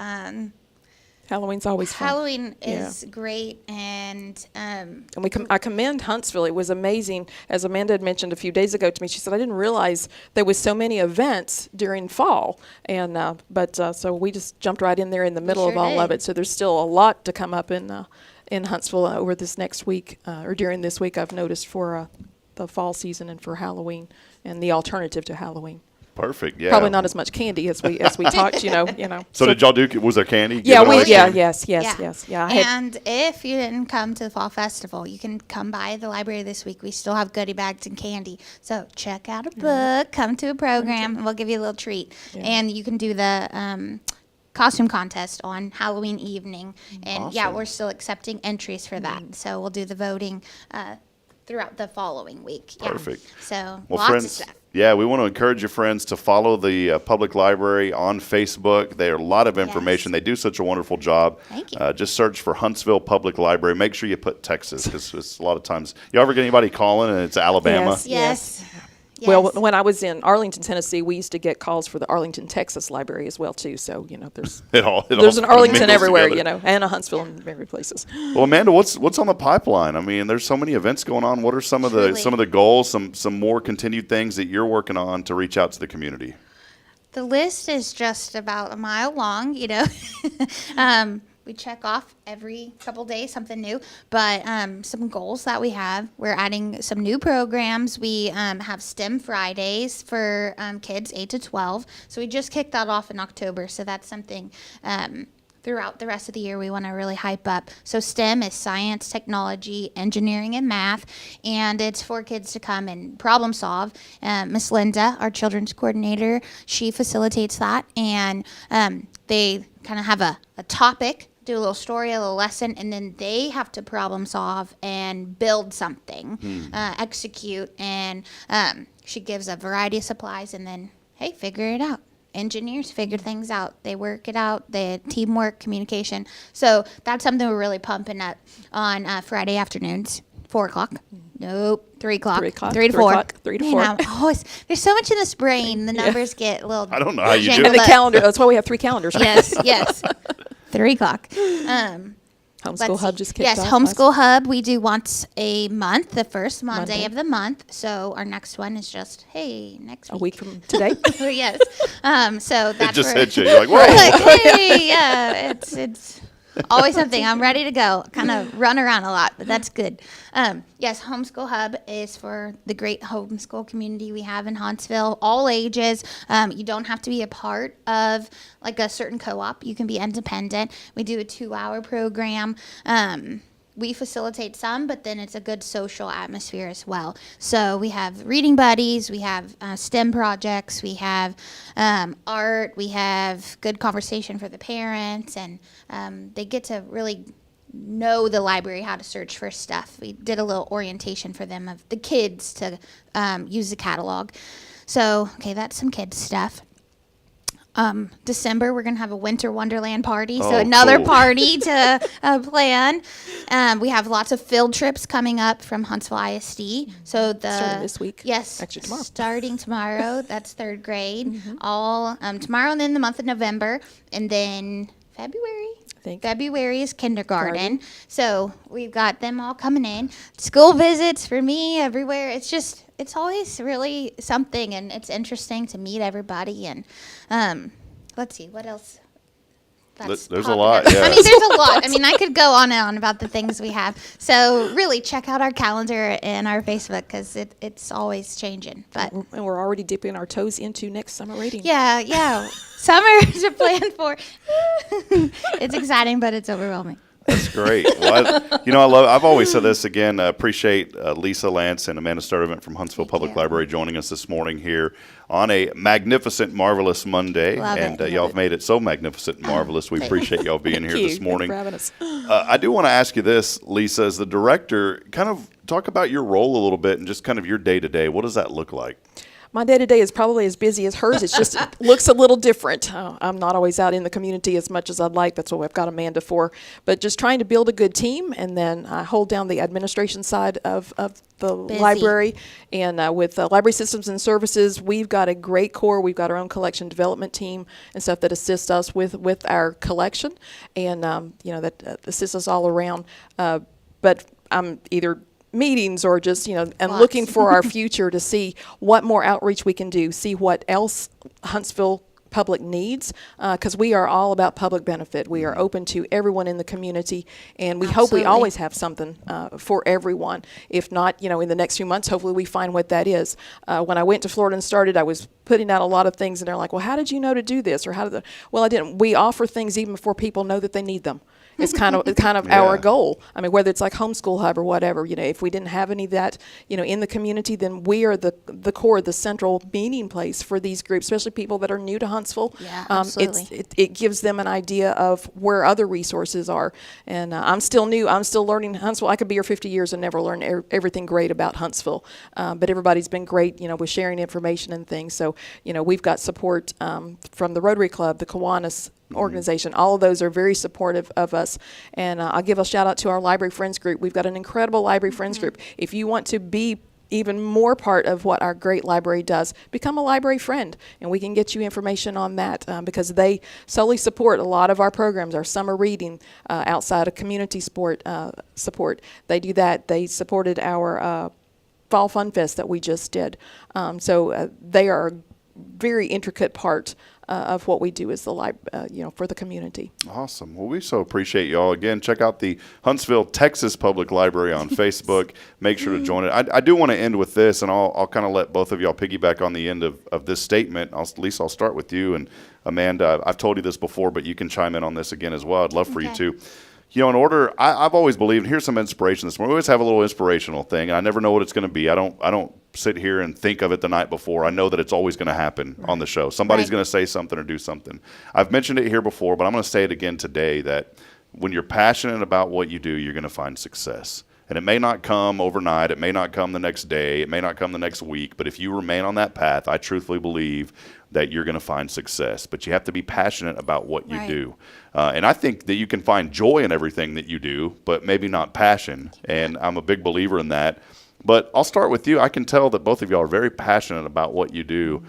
[SPEAKER 18] Halloween's always fun.
[SPEAKER 19] Halloween is great, and
[SPEAKER 18] I commend Huntsville. It was amazing. As Amanda had mentioned a few days ago to me, she said, I didn't realize there was so many events during fall. And so we just jumped right in there in the middle of all of it. So there's still a lot to come up in Huntsville over this next week, or during this week, I've noticed, for the fall season and for Halloween and the alternative to Halloween.
[SPEAKER 1] Perfect. Yeah.
[SPEAKER 18] Probably not as much candy as we talked.
[SPEAKER 1] So did y'all do? Was there candy?
[SPEAKER 18] Yeah. Yes. Yeah.
[SPEAKER 19] And if you didn't come to the Fall Festival, you can come by the library this week. We still have goodie bags and candy. So check out a book, come to a program, and we'll give you a little treat. Yeah. And you can do the costume contest on Halloween evening. And
[SPEAKER 1] awesome.
[SPEAKER 19] we're still accepting entries for that. So we'll do the voting throughout the following week.
[SPEAKER 1] Perfect.
[SPEAKER 19] So
[SPEAKER 1] lots
[SPEAKER 19] of stuff.
[SPEAKER 1] Yeah, we want to encourage your friends to follow the public library on Facebook. There are a lot of information. They do such a wonderful job.
[SPEAKER 19] Thank you.
[SPEAKER 1] Just search for Huntsville Public Library. Make sure you put Texas, because a lot of times, you ever get anybody calling and it's Alabama?
[SPEAKER 19] Yes. Yes.
[SPEAKER 18] Well, when I was in Arlington, Tennessee, we used to get calls for the Arlington, Texas library as well too. So there's there's an Arlington everywhere,
[SPEAKER 1] together.
[SPEAKER 18] And a Huntsville in many places.
[SPEAKER 1] Well, Amanda, what's on the pipeline? I mean, there's so many events going on. What are some of the goals? Some more continued things that you're working on to reach out to the community?
[SPEAKER 19] The list is just about a mile long. We check off every couple days something new, but some goals that we have. We're adding some new programs. We have STEM Fridays for kids 8 to 12. So we just kicked that off in October. So that's something throughout the rest of the year we want to really hype up. So STEM is science, technology, engineering, and math, and it's for kids to come and problem solve. Miss Linda, our children's coordinator, she facilitates that, and they kind of have a topic do a little story, a little lesson, and then they have to problem solve and build something, execute, and she gives a variety of supplies, and then, hey, figure it out. Engineers figure things out. They work it out. The teamwork, communication. So that's something we're really pumping up on Friday afternoons, 4 o'clock. Nope, 3 o'clock.
[SPEAKER 18] 3 o'clock.
[SPEAKER 19] 3 to 4.
[SPEAKER 18] 3 to
[SPEAKER 19] Man,
[SPEAKER 18] 4.
[SPEAKER 19] There's so much in this brain. The numbers get a little.
[SPEAKER 1] I don't know how you do
[SPEAKER 18] And
[SPEAKER 1] it.
[SPEAKER 18] the calendar. That's why we have 3 calendars.
[SPEAKER 19] Yes. 3 o'clock.
[SPEAKER 18] Homeschool Hub just kicked
[SPEAKER 19] Yes,
[SPEAKER 18] off.
[SPEAKER 19] Homeschool Hub. We do once a month, the first Monday of the month. So our next one is just, next week.
[SPEAKER 18] A week from today.
[SPEAKER 19] Yes. So that's
[SPEAKER 1] It just
[SPEAKER 19] where-
[SPEAKER 1] hit you. You're like, whoa.
[SPEAKER 19] Like, hey, yeah, it's always something. I'm ready to go. Kind of run around a lot, but that's good. Yes, Homeschool Hub is for the great homeschool community we have in Huntsville, all ages. You don't have to be a part of like a certain co-op. You can be independent. We do a 2-hour program. We facilitate some, but then it's a good social atmosphere as well. So we have reading buddies, we have STEM projects, we have art, we have good conversation for the parents, and they get to really know the library, how to search for stuff. We did a little orientation for them of the kids to use the catalog. So, okay, that's some kids stuff. December, we're going to have a Winter Wonderland party. So another party to plan. We have lots of field trips coming up from Huntsville ISD. So
[SPEAKER 18] Starting this week.
[SPEAKER 19] Yes.
[SPEAKER 18] Actually, tomorrow.
[SPEAKER 19] Starting tomorrow. That's 3rd grade. All tomorrow and then the month of November. And then February. February is kindergarten. So we've got them all coming in. School visits for me everywhere. It's always really something, and it's interesting to meet everybody. And let's see, what else?
[SPEAKER 1] There's a lot. Yeah.
[SPEAKER 19] I mean, there's a lot. I mean, I could go on and on about the things we have. So really check out our calendar and our Facebook because it's always changing. But
[SPEAKER 18] And we're already dipping our toes into next summer reading.
[SPEAKER 19] yeah. Summer to plan for. It's exciting, but it's overwhelming.
[SPEAKER 1] That's great. Well, I've always said this again. Appreciate Lisa Lance and Amanda Sturdivant from Huntsville Public Library joining us this morning here on a magnificent, marvelous Monday.
[SPEAKER 19] Love
[SPEAKER 1] and
[SPEAKER 19] it.
[SPEAKER 1] y'all have made it so magnificent and marvelous. We appreciate y'all being here this morning.
[SPEAKER 18] Thanks for having us.
[SPEAKER 1] I do want to ask you this, Lisa, as the director, kind of talk about your role a little bit and just kind of your day-to-day. What does that look like?
[SPEAKER 18] My day-to-day is probably as busy as hers. It's just it looks a little different. I'm not always out in the community as much as I'd like. That's what I've got Amanda for. But just trying to build a good team, and then I hold down the administration side of the library. And with Library Systems and Services, we've got a great core. We've got our own collection development team and stuff that assists us with our collection, and that assists us all around. But I'm either meetings or just and looking for our future to see what more outreach we can do, see what else Huntsville public needs, because we are all about public benefit. We are open to everyone in the community, and we hope we always have something for everyone. If not, in the next few months, hopefully we find what that is. When I went to Florida and started, I was putting out a lot of things, and they're like, well, how did you know to do this? Or well, I didn't. We offer things even before people know that they need them. It's kind of our goal. I mean, whether it's like Homeschool Hub or whatever, if we didn't have any of that, in the community, then we are the core, the central meeting place for these groups, especially people that are new to Huntsville.
[SPEAKER 19] Yeah, absolutely.
[SPEAKER 18] It gives them an idea of where other resources are. And I'm still new. I'm still learning Huntsville. I could be here 50 years and never learn everything great about Huntsville. But everybody's been great, with sharing information and things. So, we've got support from the Rotary Club, the Kiwanis organization. All of those are very supportive of us. And I'll give a shout out to our Library Friends group. We've got an incredible Library Friends group. If you want to be even more part of what our great library does, become a library friend, and we can get you information on that because they solely support a lot of our programs, our summer reading, outside of community support. They do that. They supported our Fall Fun Fest that we just did. So they are a very intricate part of what we do as the for the community.
[SPEAKER 1] Awesome. Well, we so appreciate y'all. Again, check out the Huntsville, Texas Public Library on Facebook. Make sure to join it. I do want to end with this, and I'll kind of let both of y'all piggyback on the end of this statement. Lisa, I'll start with you. And Amanda, I've told you this before, but you can chime in on this again as well. I'd love for you to. I've always believed, here's some inspiration this morning. We always have a little inspirational thing. I never know what it's going to be. I don't sit here and think of it the night before. I know that it's always going to happen on the show. Somebody's going to say something or do something. I've mentioned it here before, but I'm going to say it again today that when you're passionate about what you do, you're going to find success. And it may not come overnight. It may not come the next day. It may not come the next week. But if you remain on that path, I truthfully believe that you're going to find success. But you have to be passionate about what you do. And I think that you can find joy in everything that you do, but maybe not passion. And I'm a big believer in that. But I'll start with you. I can tell that both of you are very passionate about what you do.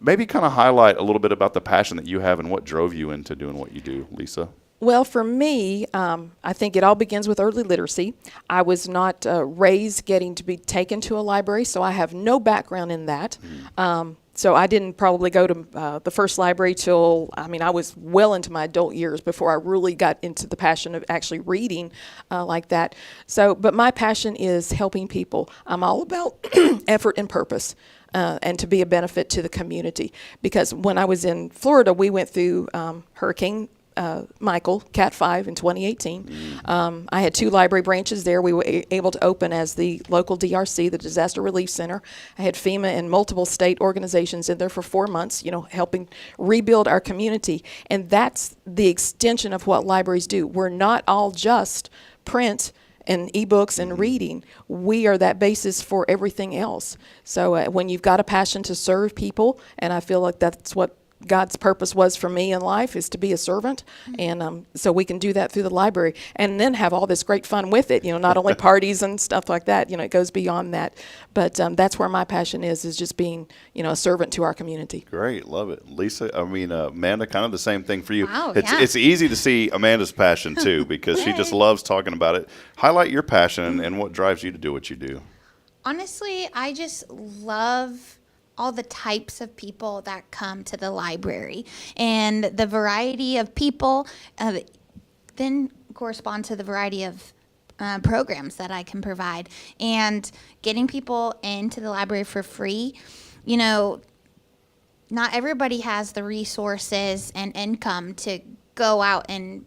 [SPEAKER 1] Maybe kind of highlight a little bit about the passion that you have and what drove you into doing what you do, Lisa.
[SPEAKER 18] Well, for me, I think it all begins with early literacy. I was not raised getting to be taken to a library, so I have no background in that. So I didn't probably go to the first library till, I was well into my adult years before I really got into the passion of actually reading like that. So, but my passion is helping people. I'm all about effort and purpose. And to be a benefit to the community. Because when I was in Florida, we went through Hurricane Michael, Cat 5 in 2018. I had 2 library branches there. We were able to open as the local DRC, the Disaster Relief Center. I had FEMA and multiple state organizations in there for 4 months, helping rebuild our community. And that's the extension of what libraries do. We're not all just print and ebooks and reading. We are that basis for everything else. So when you've got a passion to serve people, and I feel like that's what God's purpose was for me in life, is to be a servant. And so we can do that through the library and then have all this great fun with it, not only parties and stuff like that, it goes beyond that. But that's where my passion is just being, a servant to our community.
[SPEAKER 1] Great. Love it. Lisa, Amanda, kind of the same thing for you.
[SPEAKER 19] Wow,
[SPEAKER 1] It's easy to see Amanda's passion too, because she just loves talking about it. Highlight your passion and what drives you to do what you do.
[SPEAKER 19] Honestly, I just love all the types of people that come to the library, and the variety of people then correspond to the variety of programs that I can provide. And getting people into the library for free, not everybody has the resources and income to go out and,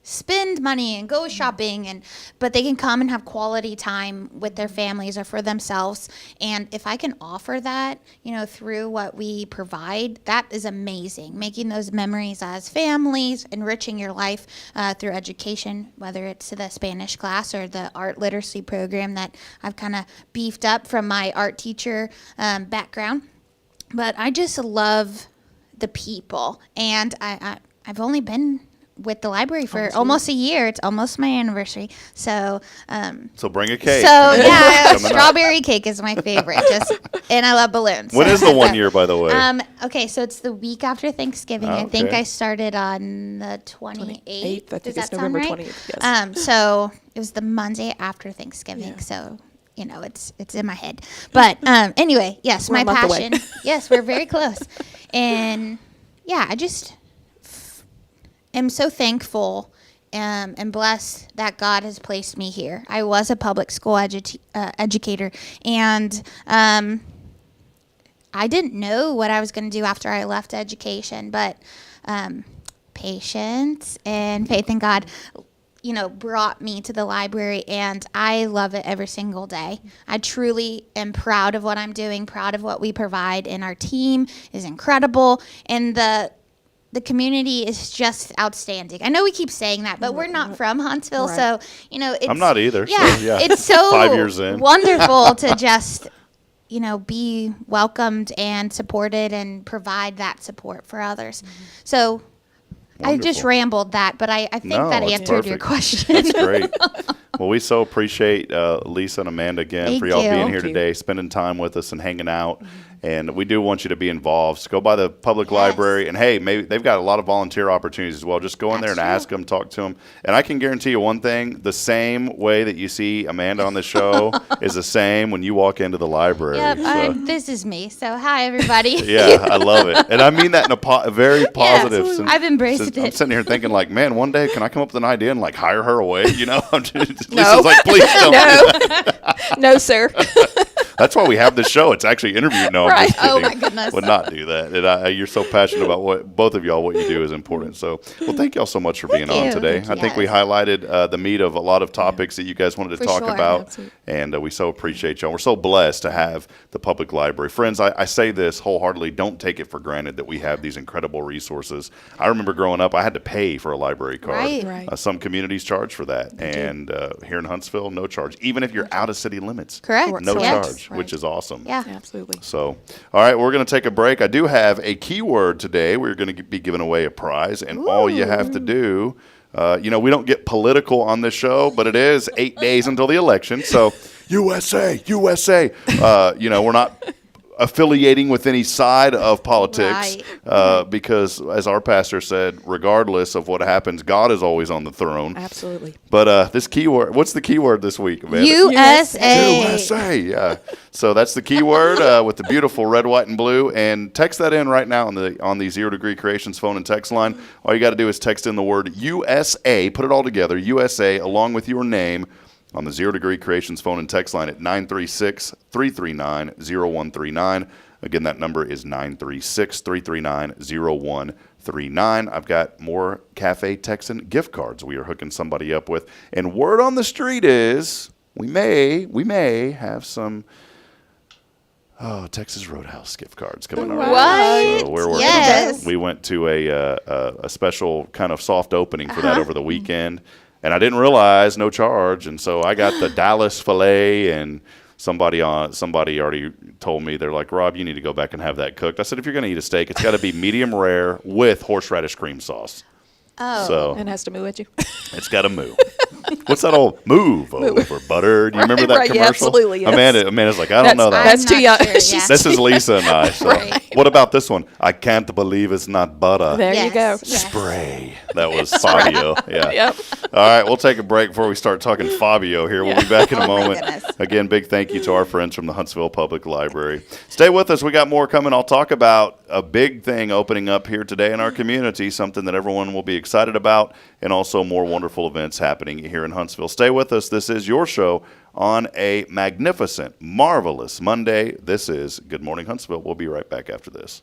[SPEAKER 19] spend money and go shopping, but they can come and have quality time with their families or for themselves. And if I can offer that, through what we provide, that is amazing. Making those memories as families, enriching your life through education, whether it's the Spanish class or the art literacy program that I've kind of beefed up from my art teacher background. But I just love the people, and I've only been with the library for almost a year. It's almost my anniversary. So
[SPEAKER 1] bring a cake.
[SPEAKER 19] So yeah, strawberry cake is my favorite. And I love balloons.
[SPEAKER 1] When is the 1 year, by the way?
[SPEAKER 19] Okay, so it's the week after Thanksgiving. I think I started on the 28th.
[SPEAKER 18] I think
[SPEAKER 19] Does
[SPEAKER 18] it's
[SPEAKER 19] that sound
[SPEAKER 18] November
[SPEAKER 19] right?
[SPEAKER 18] 20th. Yes.
[SPEAKER 19] So it was the Monday after Thanksgiving. Yeah. So it's in my head. But anyway, yes,
[SPEAKER 18] we're
[SPEAKER 19] my passion. Yes, we're very close. And yeah, I just am so thankful and blessed that God has placed me here. I was a public school educator, and I didn't know what I was going to do after I left education, but patience and faith in God, brought me to the library, and I love it every single day. I truly am proud of what I'm doing, proud of what we provide, and our team is incredible, and the community is just outstanding. I know we keep saying that, but we're not from Huntsville, so, it's...
[SPEAKER 1] I'm not either.
[SPEAKER 19] Yeah,
[SPEAKER 1] so, yeah.
[SPEAKER 19] It's so
[SPEAKER 1] 5 years in.
[SPEAKER 19] wonderful to just, be welcomed and supported and provide that support for others. So wonderful. I just rambled that, but I think that answered your question.
[SPEAKER 1] That's great. Well, we so appreciate Lisa and Amanda again for y'all being here today, spending time with us and hanging out. And we do want you to be involved. So go by the public library. And, hey, maybe they've got a lot of volunteer opportunities as well. Just go in there and ask them, talk to them. And I can guarantee you one thing, the same way that you see Amanda on the show is the same when you walk into the library.
[SPEAKER 19] Yep,
[SPEAKER 1] so.
[SPEAKER 19] This is me. So, hi, everybody.
[SPEAKER 1] Yeah, I love it. And I mean that in a very positive sense.
[SPEAKER 19] I've embraced it.
[SPEAKER 1] I'm sitting here thinking, like, man, one day can I come up with an idea and, like, hire her away? Lisa's like, please don't.
[SPEAKER 18] No, sir.
[SPEAKER 1] That's why we have this show. It's actually interviewing. No, I'm just kidding.
[SPEAKER 19] Oh, my goodness.
[SPEAKER 1] Would not do that. And you're so passionate about what you do is important. So, well, thank y'all so much for being on today. I think we highlighted the meat of a lot of topics that you guys wanted to talk about. Absolutely. And we so appreciate y'all. We're so blessed to have the public library. Friends, I say this wholeheartedly. Don't take it for granted that we have these incredible resources. I remember growing up, I had to pay for a library card.
[SPEAKER 19] Right.
[SPEAKER 1] Some communities charge for that. And here in Huntsville, no charge. Even if you're out of city limits.
[SPEAKER 19] Correct.
[SPEAKER 1] No charge, which is awesome.
[SPEAKER 19] Yeah,
[SPEAKER 18] absolutely.
[SPEAKER 1] So, all right, we're going to take a break. I do have a keyword today. We're going to be giving away a prize, and all you have to do, we don't get political on this show, but it is 8 days until the election. So, USA. We're not affiliating with any side of politics because, as our pastor said, regardless of what happens, God is always on the throne.
[SPEAKER 18] Absolutely.
[SPEAKER 1] But this keyword, what's the keyword this week, Amanda?
[SPEAKER 19] USA.
[SPEAKER 1] USA, yeah. So that's the keyword with the beautiful red, white, and blue. And text that in right now on the 0 Degree Creations phone and text line. All you got to do is text in the word USA, put it all together, USA, along with your name, on the 0 Degree Creations phone and text line at 936-339-0139. Again, that number is 936-339-0139. I've got more Cafe Texan gift cards we are hooking somebody up with. And word on the street is we may have some Texas Roadhouse gift cards coming our way.
[SPEAKER 19] What?
[SPEAKER 1] So we're working on that. We went to a special kind of soft opening for that over the weekend. And I didn't realize no charge, and so I got the Dallas filet, and somebody already told me, they're like, Rob, you need to go back and have that cooked. I said, if you're going to eat a steak, it's got to be medium rare with horseradish cream sauce.
[SPEAKER 19] Oh.
[SPEAKER 1] So
[SPEAKER 18] and it has to moo at you.
[SPEAKER 1] It's got to moo. What's that old move over butter? Do you remember that commercial?
[SPEAKER 18] Yeah, absolutely. Yes.
[SPEAKER 1] Amanda's like, I don't know that.
[SPEAKER 18] That's too young.
[SPEAKER 19] Sure, yeah.
[SPEAKER 1] This is Lisa and I. So what about this one? I can't believe it's not butter.
[SPEAKER 18] There you go.
[SPEAKER 1] Spray. That was Fabio. Yeah.
[SPEAKER 18] Yep.
[SPEAKER 1] All right, we'll take a break before we start talking Fabio here. We'll be back in a moment. Again, big thank you to our friends from the Huntsville Public Library. Stay with us. We got more coming. I'll talk about a big thing opening up here today in our community, something that everyone will be excited about, and also more wonderful events happening here in Huntsville. Stay with us. This is your show on a magnificent, marvelous Monday. This is Good Morning Huntsville. We'll be right back after this.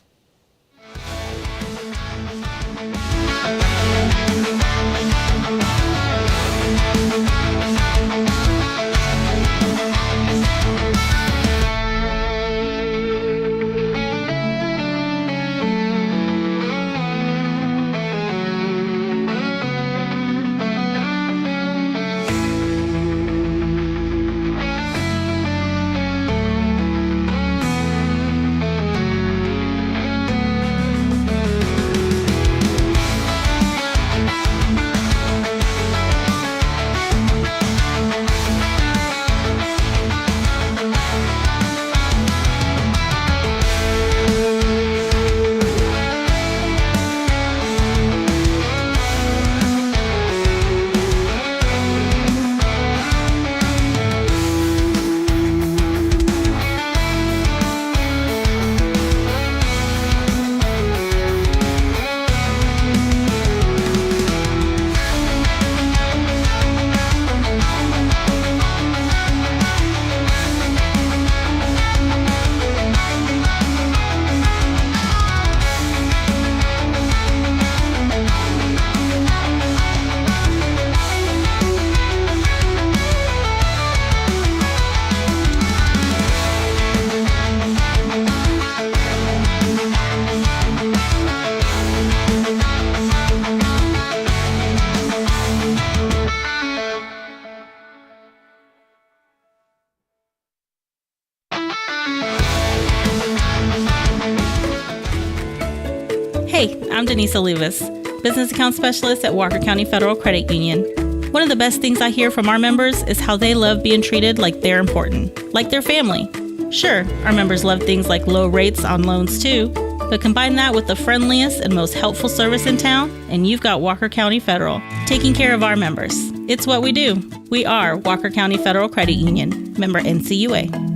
[SPEAKER 10] Hey, I'm Denise Olivas, Business Account Specialist at Walker County Federal Credit Union. One of the best things I hear from our members is how they love being treated like they're important, like their family. Sure, our members love things like low rates on loans too, but combine that with the friendliest and most helpful service in town, and you've got Walker County Federal, taking care of our members. It's what we do. We are Walker County Federal Credit Union, member NCUA.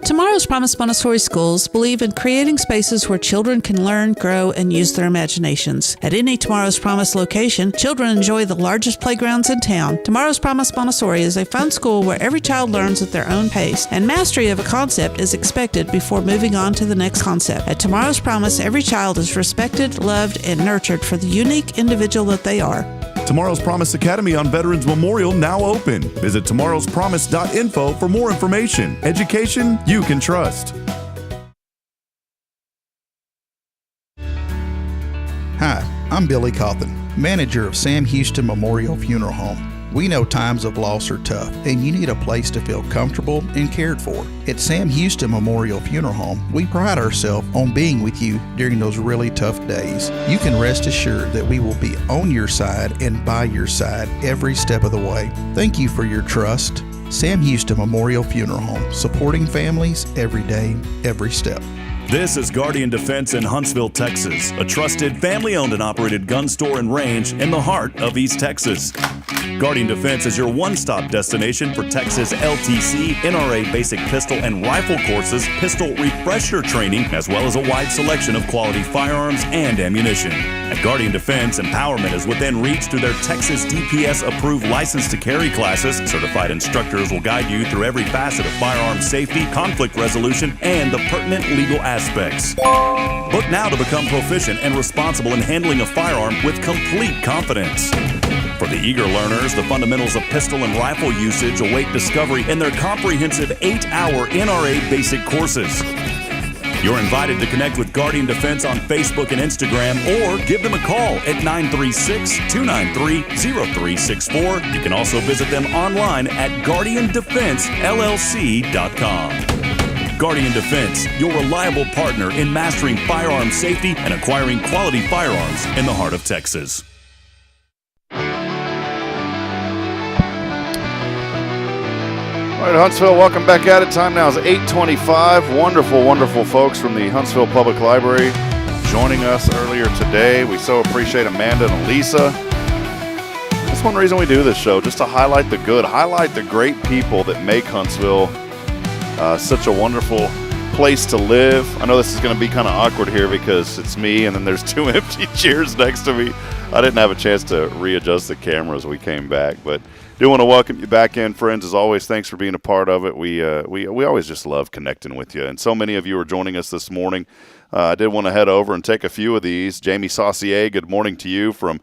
[SPEAKER 8] Tomorrow's Promise Montessori schools believe in creating spaces where children can learn, grow, and use their imaginations. At any Tomorrow's Promise location, children enjoy the largest playgrounds in town. Tomorrow's Promise Montessori is a fun school where every child learns at their own pace, and mastery of a concept is expected before moving on to the next concept. At Tomorrow's Promise, every child is respected, loved, and nurtured for the unique individual that they are.
[SPEAKER 11] Tomorrow's Promise Academy on Veterans Memorial now open. Visit tomorrowspromise.info for more information. Education you can trust.
[SPEAKER 6] Hi, I'm Billy Cawthon, manager of Sam Houston Memorial Funeral Home. We know times of loss are tough, and you need a place to feel comfortable and cared for. At Sam Houston Memorial Funeral Home, we pride ourselves on being with you during those really tough days. You can rest assured that we will be on your side and by your side every step of the way. Thank you for your trust. Sam Houston Memorial Funeral Home, supporting families every day, every step.
[SPEAKER 11] This is Guardian Defense in Huntsville, Texas, a trusted family-owned and operated gun store and range in the heart of East Texas. Guardian Defense is your one-stop destination for Texas LTC, NRA basic pistol and rifle courses, pistol refresher training, as well as a wide selection of quality firearms and ammunition. At Guardian Defense, empowerment is within reach through their Texas DPS-approved license to carry classes. Certified instructors will guide you through every facet of firearm safety, conflict resolution, and the pertinent legal aspects. Book now to become proficient and responsible in handling a firearm with complete confidence. For the eager learners, the fundamentals of pistol and rifle usage await discovery in their comprehensive 8-hour NRA basic courses. You're invited to connect with Guardian Defense on Facebook and Instagram, or give them a call at 936-293-0364. You can also visit them online at guardiandefensellc.com. Guardian Defense, your reliable partner in mastering firearm safety and acquiring quality firearms in the heart of Texas.
[SPEAKER 1] All right, Huntsville, welcome back at it. Time now is 8:25. Wonderful, wonderful folks from the Huntsville Public Library joining us earlier today. We so appreciate Amanda and Elisa. That's one reason we do this show, just to highlight the good, highlight the great people that make Huntsville such a wonderful place to live. I know this is going to be kind of awkward here because it's me and then there's two empty chairs next to me. I didn't have a chance to readjust the camera as we came back, but do want to welcome you back in, friends. As always, thanks for being a part of it. We always just love connecting with you, and so many of you are joining us this morning. I did want to head over and take a few of these. Jamie Saucier, good morning to you from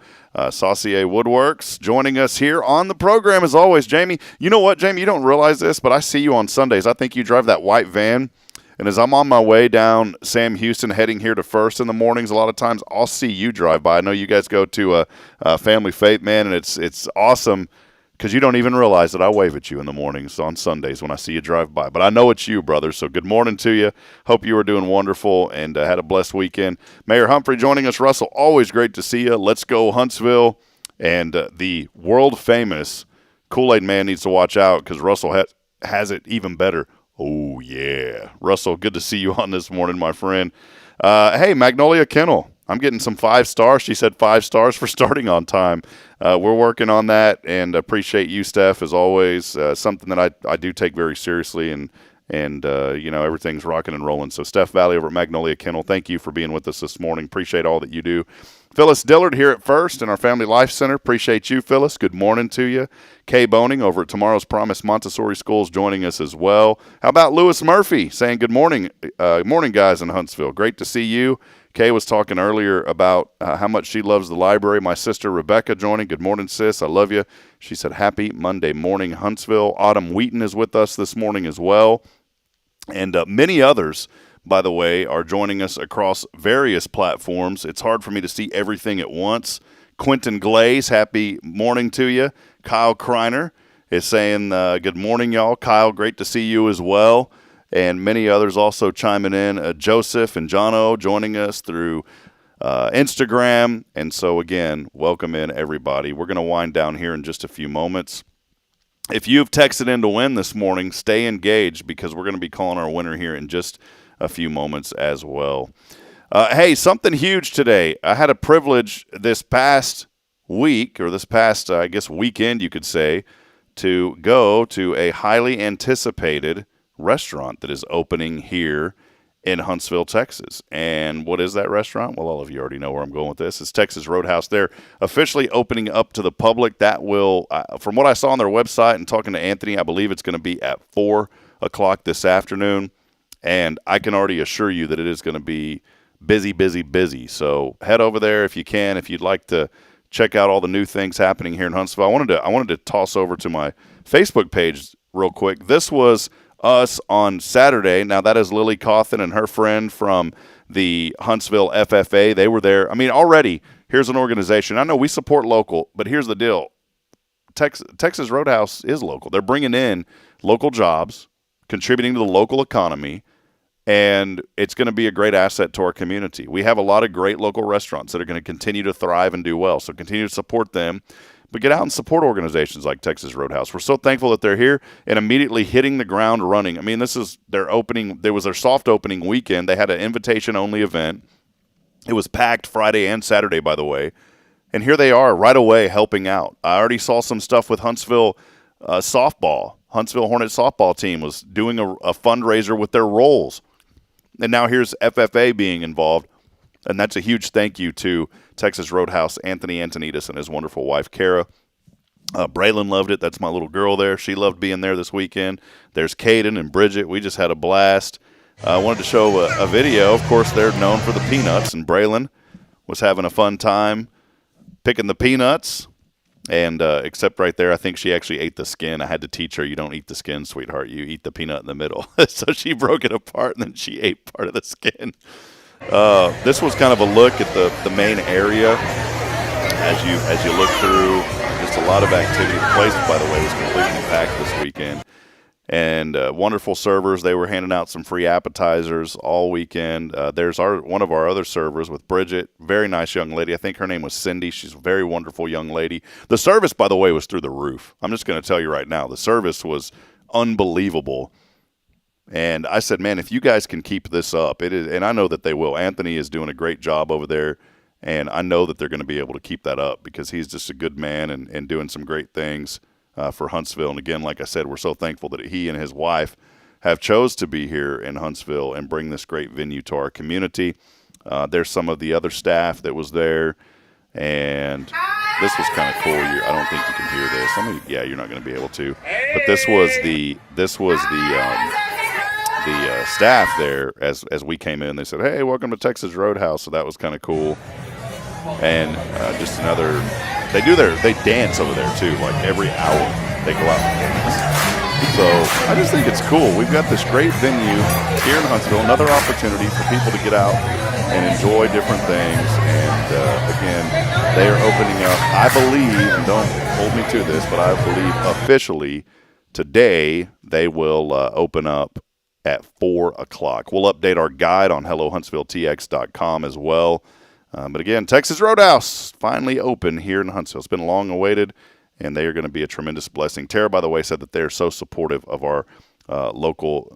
[SPEAKER 1] Saucier Woodworks, joining us here on the program as always. Jamie, you know what, Jamie, you don't realize this, but I see you on Sundays. I think you drive that white van, and as I'm on my way down Sam Houston heading here to First in the mornings, a lot of times I'll see you drive by. I know you guys go to a Family Faith, man, and it's awesome, because you don't even realize that I wave at you in the mornings on Sundays when I see you drive by. But I know it's you, brother, so good morning to you. Hope you are doing wonderful and had a blessed weekend. Mayor Humphrey joining us. Russell, always great to see you. Let's go Huntsville. And the world-famous Kool-Aid Man needs to watch out because Russell has it even better. Oh, yeah. Russell, good to see you on this morning, my friend. Hey, Magnolia Kennel. I'm getting some 5 stars. She said 5 stars for starting on time. We're working on that, and appreciate you, Steph, as always. Something that I do take very seriously, and you know, everything's rocking and rolling. So Steph Valley over at Magnolia Kennel, thank you for being with us this morning. Appreciate all that you do. Phyllis Dillard here at First in our Family Life Center. Appreciate you, Phyllis. Good morning to you. Kay Boning over at Tomorrow's Promise Montessori Schools joining us as well. How about Lewis Murphy saying good morning, morning guys in Huntsville. Great to see you. Kay was talking earlier about how much she loves the library. My sister Rebecca joining. Good morning, sis. I love you. She said, happy Monday morning, Huntsville. Autumn Wheaton is with us this morning as well. And many others, by the way, are joining us across various platforms. It's hard for me to see everything at once. Quentin Glaze, happy morning to you. Kyle Kreiner is saying, good morning, y'all. Kyle, great to see you as well. And many others also chiming in. Joseph and Jono joining us through Instagram. And so, again, welcome in, everybody. We're going to wind down here in just a few moments. If you've texted in to win this morning, stay engaged because we're going to be calling our winner here in just a few moments as well. Hey, something huge today. I had a privilege this past week, or this past, I guess, weekend, you could say, to go to a highly anticipated restaurant that is opening here in Huntsville, Texas. And what is that restaurant? Well, all of you already know where I'm going with this. It's Texas Roadhouse. They're officially opening up to the public. That will, from what I saw on their website and talking to Anthony, I believe it's going to be at 4 o'clock this afternoon. And I can already assure you that it is going to be busy, busy, busy. So head over there if you can, if you'd like to check out all the new things happening here in Huntsville. I wanted to toss over to my Facebook page real quick. This was us on Saturday. Now, that is Lily Cawthon and her friend from the Huntsville FFA. They were there. I mean, already, here's an organization. I know we support local, but here's the deal. Texas Roadhouse is local. They're bringing in local jobs, contributing to the local economy, and it's going to be a great asset to our community. We have a lot of great local restaurants that are going to continue to thrive and do well, so continue to support them. But get out and support organizations like Texas Roadhouse. We're so thankful that they're here and immediately hitting the ground running. I mean, this is their opening. There was their soft opening weekend. They had an invitation-only event. It was packed Friday and Saturday, by the way. And here they are right away helping out. I already saw some stuff with Huntsville softball. Huntsville Hornet softball team was doing a fundraiser with their rolls. And now here's FFA being involved. And that's a huge thank you to Texas Roadhouse, Anthony Antonides and his wonderful wife, Kara. Braylon loved it. That's my little girl there. She loved being there this weekend. There's Caden and Bridget. We just had a blast. I wanted to show a video. Of course, they're known for the peanuts, and Braylon was having a fun time picking the peanuts. And except right there, I think she actually ate the skin. I had to teach her, you don't eat the skin, sweetheart. You eat the peanut in the middle. So she broke it apart, and then she ate part of the skin. This was kind of a look at the main area as you look through. Just a lot of activity. The place, by the way, was completely packed this weekend. And wonderful servers. They were handing out some free appetizers all weekend. There's one of our other servers with Bridget. Very nice young lady. I think her name was Cindy. She's a very wonderful young lady. The service, by the way, was through the roof. I'm just going to tell you right now. The service was unbelievable. And I said, man, if you guys can keep this up, it is, and I know that they will. Anthony is doing a great job over there, and I know that they're going to be able to keep that up because he's just a good man and doing some great things for Huntsville. And again, like I said, we're so thankful that he and his wife have chose to be here in Huntsville and bring this great venue to our community. There's some of the other staff that was there, and this was kind of cool. I don't think you can hear this. Yeah, you're not going to be able to. But this was the staff there as we came in. They said, hey, welcome to Texas Roadhouse. So that was kind of cool. And just another, they dance over there too. Like every hour they go out and dance. So I just think it's cool. We've got this great venue here in Huntsville, another opportunity for people to get out and enjoy different things. And again, they are opening up, I believe, and don't hold me to this, but I believe officially today they will open up at 4 o'clock. We'll update our guide on HelloHuntsvilleTX.com as well. But again, Texas Roadhouse finally open here in Huntsville. It's been long awaited, and they are going to be a tremendous blessing. Tara, by the way, said that they are so supportive of our local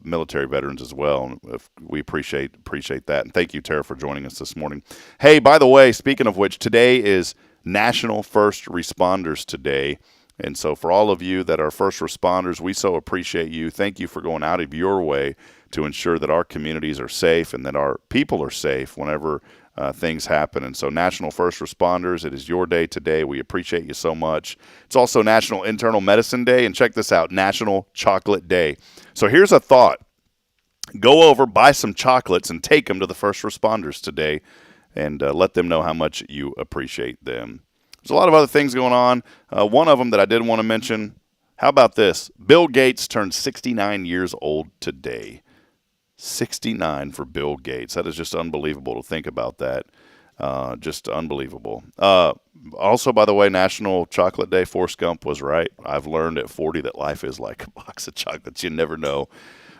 [SPEAKER 1] military veterans as well. We appreciate that. And thank you, Tara, for joining us this morning. Hey, by the way, speaking of which, today is National First Responders Day. And so for all of you that are first responders, we so appreciate you. Thank you for going out of your way to ensure that our communities are safe and that our people are safe whenever things happen. And so National First Responders, it is your day today. We appreciate you so much. It's also National Internal Medicine Day. And check this out, National Chocolate Day. So here's a thought. Go over, buy some chocolates, and take them to the first responders today and let them know how much you appreciate them. There's a lot of other things going on. One of them that I did want to mention, how about this? Bill Gates turned 69 years old today. 69 for Bill Gates. That is just unbelievable to think about that. Just unbelievable. Also, by the way, National Chocolate Day. Forrest Gump was right. I've learned at 40 that life is like a box of chocolates. You never know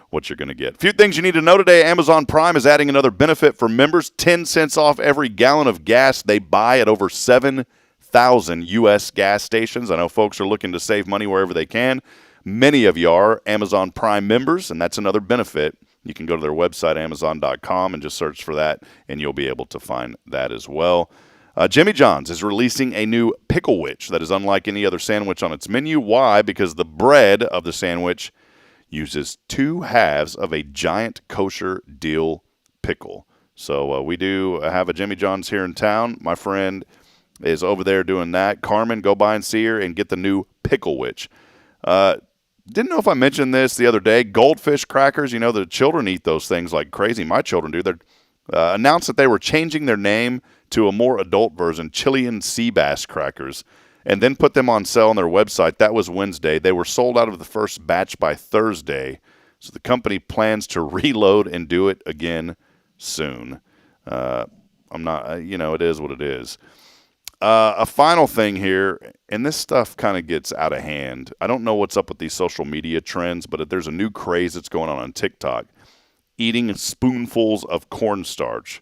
[SPEAKER 1] what you're going to get. A few things you need to know today. Amazon Prime is adding another benefit for members. 10 cents off every gallon of gas they buy at over 7,000 U.S. gas stations. I know folks are looking to save money wherever they can. Many of you are Amazon Prime members, and that's another benefit. You can go to their website, Amazon.com, and just search for that, and you'll be able to find that as well. Jimmy John's is releasing a new Pickle Witch that is unlike any other sandwich on its menu. Why? Because the bread of the sandwich uses 2 halves of a giant kosher dill pickle. So we do have a Jimmy John's here in town. My friend is over there doing that. Carmen, go by and see her and get the new Pickle Witch. Didn't know if I mentioned this the other day. Goldfish crackers, you know, the children eat those things like crazy. My children do. They announced that they were changing their name to a more adult version, Chilean sea bass crackers, and then put them on sale on their website. That was Wednesday. They were sold out of the first batch by Thursday. So the company plans to reload and do it again soon. I'm not, it is what it is. A final thing here, and this stuff kind of gets out of hand. I don't know what's up with these social media trends, but there's a new craze that's going on TikTok. Eating spoonfuls of cornstarch.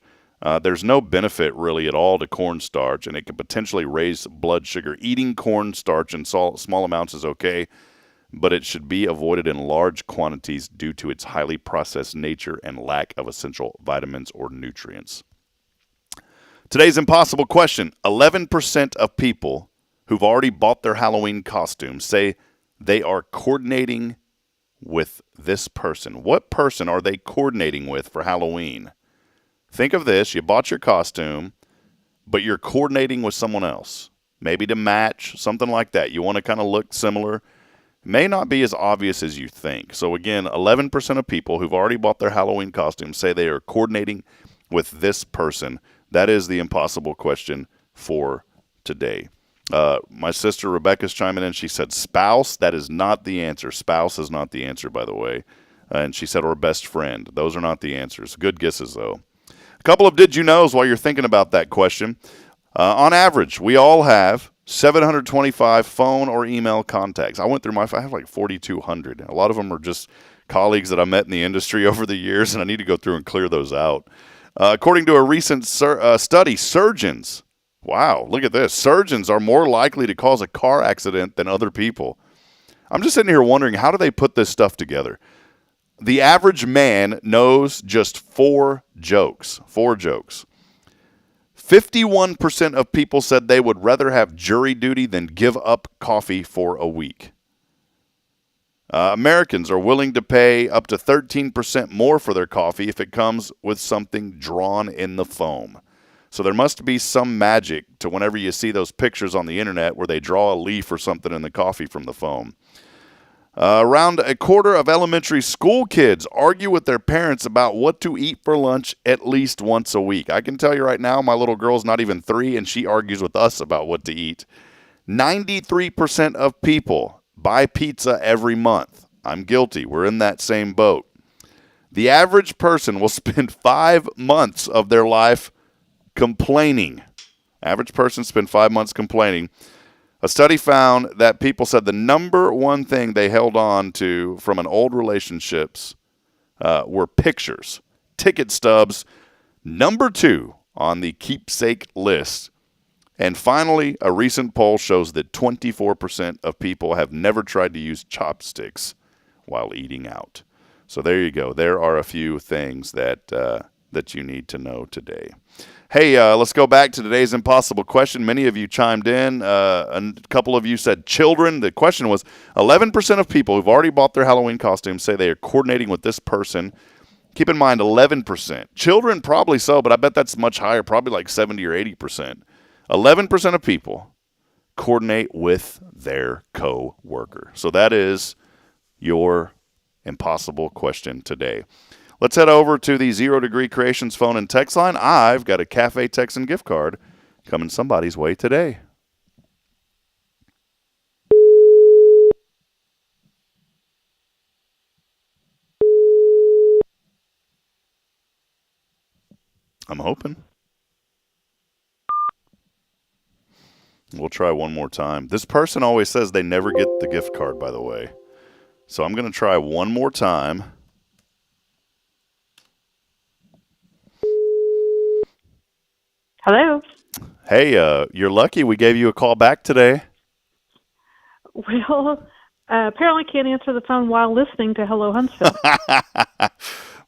[SPEAKER 1] There's no benefit really at all to cornstarch, and it can potentially raise blood sugar. Eating cornstarch in small amounts is okay, but it should be avoided in large quantities due to its highly processed nature and lack of essential vitamins or nutrients. Today's impossible question. 11% of people who've already bought their Halloween costumes say they are coordinating with this person. What person are they coordinating with for Halloween? Think of this. You bought your costume, but you're coordinating with someone else. Maybe to match, something like that. You want to kind of look similar. May not be as obvious as you think. So again, 11% of people who've already bought their Halloween costumes say they are coordinating with this person. That is the impossible question for today. My sister Rebecca's chiming in. She said spouse. That is not the answer. Spouse is not the answer, by the way. And she said or best friend. Those are not the answers. Good guesses, though. A couple of did you knows while you're thinking about that question. On average, we all have 725 phone or email contacts. I went through I have like 4,200. A lot of them are just colleagues that I met in the industry over the years, and I need to go through and clear those out. According to a recent study, surgeons, wow, look at this. Surgeons are more likely to cause a car accident than other people. I'm just sitting here wondering, how do they put this stuff together? The average man knows just 4 jokes. 4 jokes. 51% of people said they would rather have jury duty than give up coffee for a week. Americans are willing to pay up to 13% more for their coffee if it comes with something drawn in the foam. So there must be some magic to whenever you see those pictures on the internet where they draw a leaf or something in the coffee from the foam. Around a quarter of elementary school kids argue with their parents about what to eat for lunch at least once a week. I can tell you right now, my little girl's not even 3, and she argues with us about what to eat. 93% of people buy pizza every month. I'm guilty. We're in that same boat. The average person will spend 5 months of their life complaining. Average person spend 5 months complaining. A study found that people said the number one thing they held on to from an old relationships were pictures. Ticket stubs, number 2 on the keepsake list. And finally, a recent poll shows that 24% of people have never tried to use chopsticks while eating out. So there you go. There are a few things that you need to know today. Hey, let's go back to today's impossible question. Many of you chimed in. A couple of you said children. The question was 11% of people who've already bought their Halloween costumes say they are coordinating with this person. Keep in mind, 11%. Children, probably so, but I bet that's much higher, probably like 70 or 80%. 11% of people coordinate with their co-worker. So that is your impossible question today. Let's head over to the 0 Degree Creations phone and text line. I've got a Cafe Texan gift card coming somebody's way today. I'm hoping. We'll try one more time. This person always says they never get the gift card, by the way. So I'm going to try one more time.
[SPEAKER 20] Hello.
[SPEAKER 1] Hey, you're lucky we gave you a call back today.
[SPEAKER 20] Well, apparently can't answer the phone while listening to Hello Huntsville.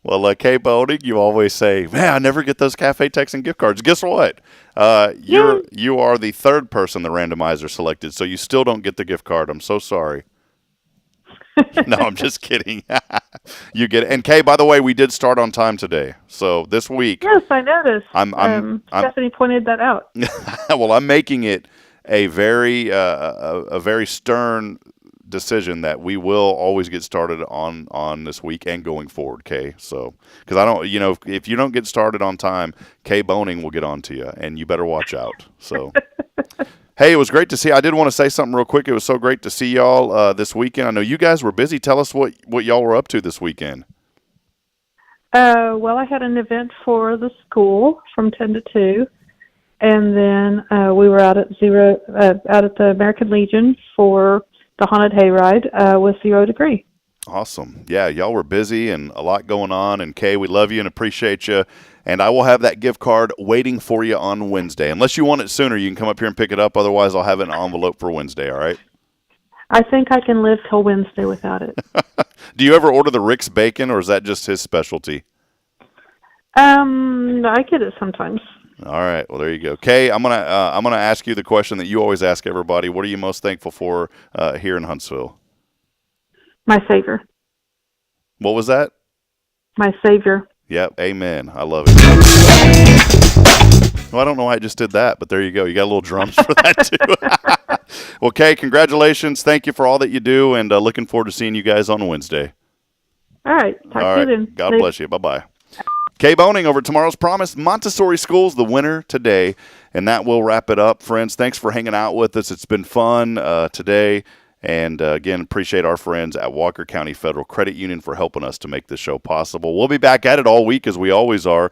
[SPEAKER 1] Well, Kay Boning, you always say, man, I never get those Cafe Texan gift cards. Guess what? You are the third person the randomizer selected, so you still don't get the gift card. I'm so sorry. No, I'm just kidding. You get it. And Kay, by the way, we did start on time today. So this week.
[SPEAKER 20] Yes, I noticed.
[SPEAKER 1] I'm
[SPEAKER 20] Stephanie pointed that out.
[SPEAKER 1] Well, I'm making it a very stern decision that we will always get started on this week and going forward, Kay. So, because I don't, if you don't get started on time, Kay Boning will get on to you, and you better watch out. So. Hey, it was great to see. I did want to say something real quick. It was so great to see y'all this weekend. I know you guys were busy. Tell us what y'all were up to this weekend.
[SPEAKER 20] Well, I had an event for the school from 10 to 2, and then we were out at the American Legion for the haunted hayride with 0 Degree.
[SPEAKER 1] Awesome. Yeah, y'all were busy and a lot going on. And Kay, we love you and appreciate you. And I will have that gift card waiting for you on Wednesday. Unless you want it sooner, you can come up here and pick it up. Otherwise, I'll have it in an envelope for Wednesday, all right?
[SPEAKER 20] I think I can live till Wednesday without it.
[SPEAKER 1] Do you ever order the Rick's bacon, or is that just his specialty?
[SPEAKER 20] I get it sometimes.
[SPEAKER 1] All right. Well, there you go. Kay, I'm gonna ask you the question that you always ask everybody. What are you most thankful for here in Huntsville?
[SPEAKER 20] My Savior.
[SPEAKER 1] What was that?
[SPEAKER 20] My Savior.
[SPEAKER 1] Yep. Amen. I love it. Well, I don't know why I just did that, but there you go. You got a little drums for that too. Well, Kay, congratulations. Thank you for all that you do, and looking forward to seeing you guys on Wednesday.
[SPEAKER 20] All right. Talk to you then.
[SPEAKER 1] God bless you. Bye-bye. Kay Boning over Tomorrow's Promise. Montessori School's the winner today, and that will wrap it up. Friends, thanks for hanging out with us. It's been fun today. And again, appreciate our friends at Walker County Federal Credit Union for helping us to make this show possible. We'll be back at it all week as we always are.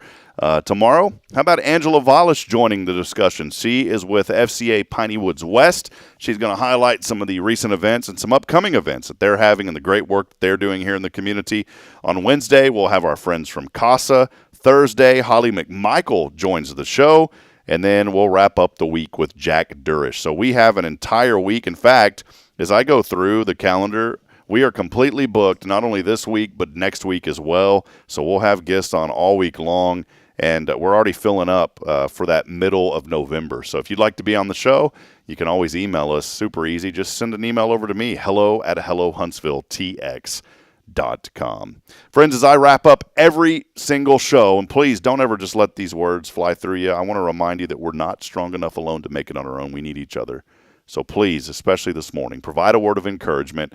[SPEAKER 1] Tomorrow, how about Angela Vollish joining the discussion? She is with FCA Piney Woods West. She's going to highlight some of the recent events and some upcoming events that they're having and the great work that they're doing here in the community. On Wednesday, we'll have our friends from CASA. Thursday, Holly McMichael joins the show. And then we'll wrap up the week with Jack Durish. So we have an entire week. In fact, as I go through the calendar, we are completely booked, not only this week, but next week as well. So we'll have guests on all week long, and we're already filling up for that middle of November. So if you'd like to be on the show, you can always email us. Super easy. Just send an email over to me, hello@hellohuntsvilletx.com. Friends, as I wrap up every single show, and please don't ever just let these words fly through you, I want to remind you that we're not strong enough alone to make it on our own. We need each other. So please, especially this morning, provide a word of encouragement,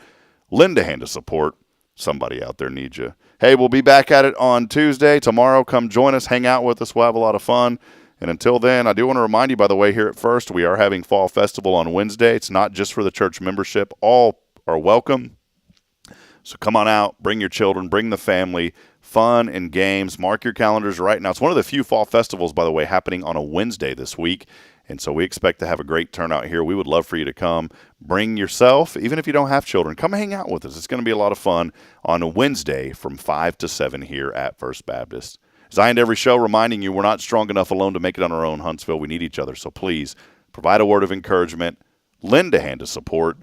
[SPEAKER 1] lend a hand of support. Somebody out there needs you. Hey, we'll be back at it on Tuesday. Tomorrow, come join us, hang out with us. We'll have a lot of fun. And until then, I do want to remind you, by the way, here at First, we are having Fall Festival on Wednesday. It's not just for the church membership. All are welcome. So come on out, bring your children, bring the family, fun and games. Mark your calendars right now. It's one of the few fall festivals, by the way, happening on a Wednesday this week. And so we expect to have a great turnout here. We would love for you to come. Bring yourself, even if you don't have children, come hang out with us. It's going to be a lot of fun on a Wednesday from 5 to 7 here at First Baptist. As I end every show reminding you, we're not strong enough alone to make it on our own, Huntsville. We need each other. So please provide a word of encouragement. Lend a hand of support.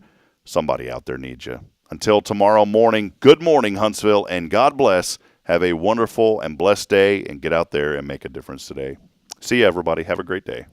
[SPEAKER 1] Somebody out there needs you. Until tomorrow morning, good morning, Huntsville, and God bless. Have a wonderful and blessed day, and get out there and make a difference today. See you, everybody. Have a great day.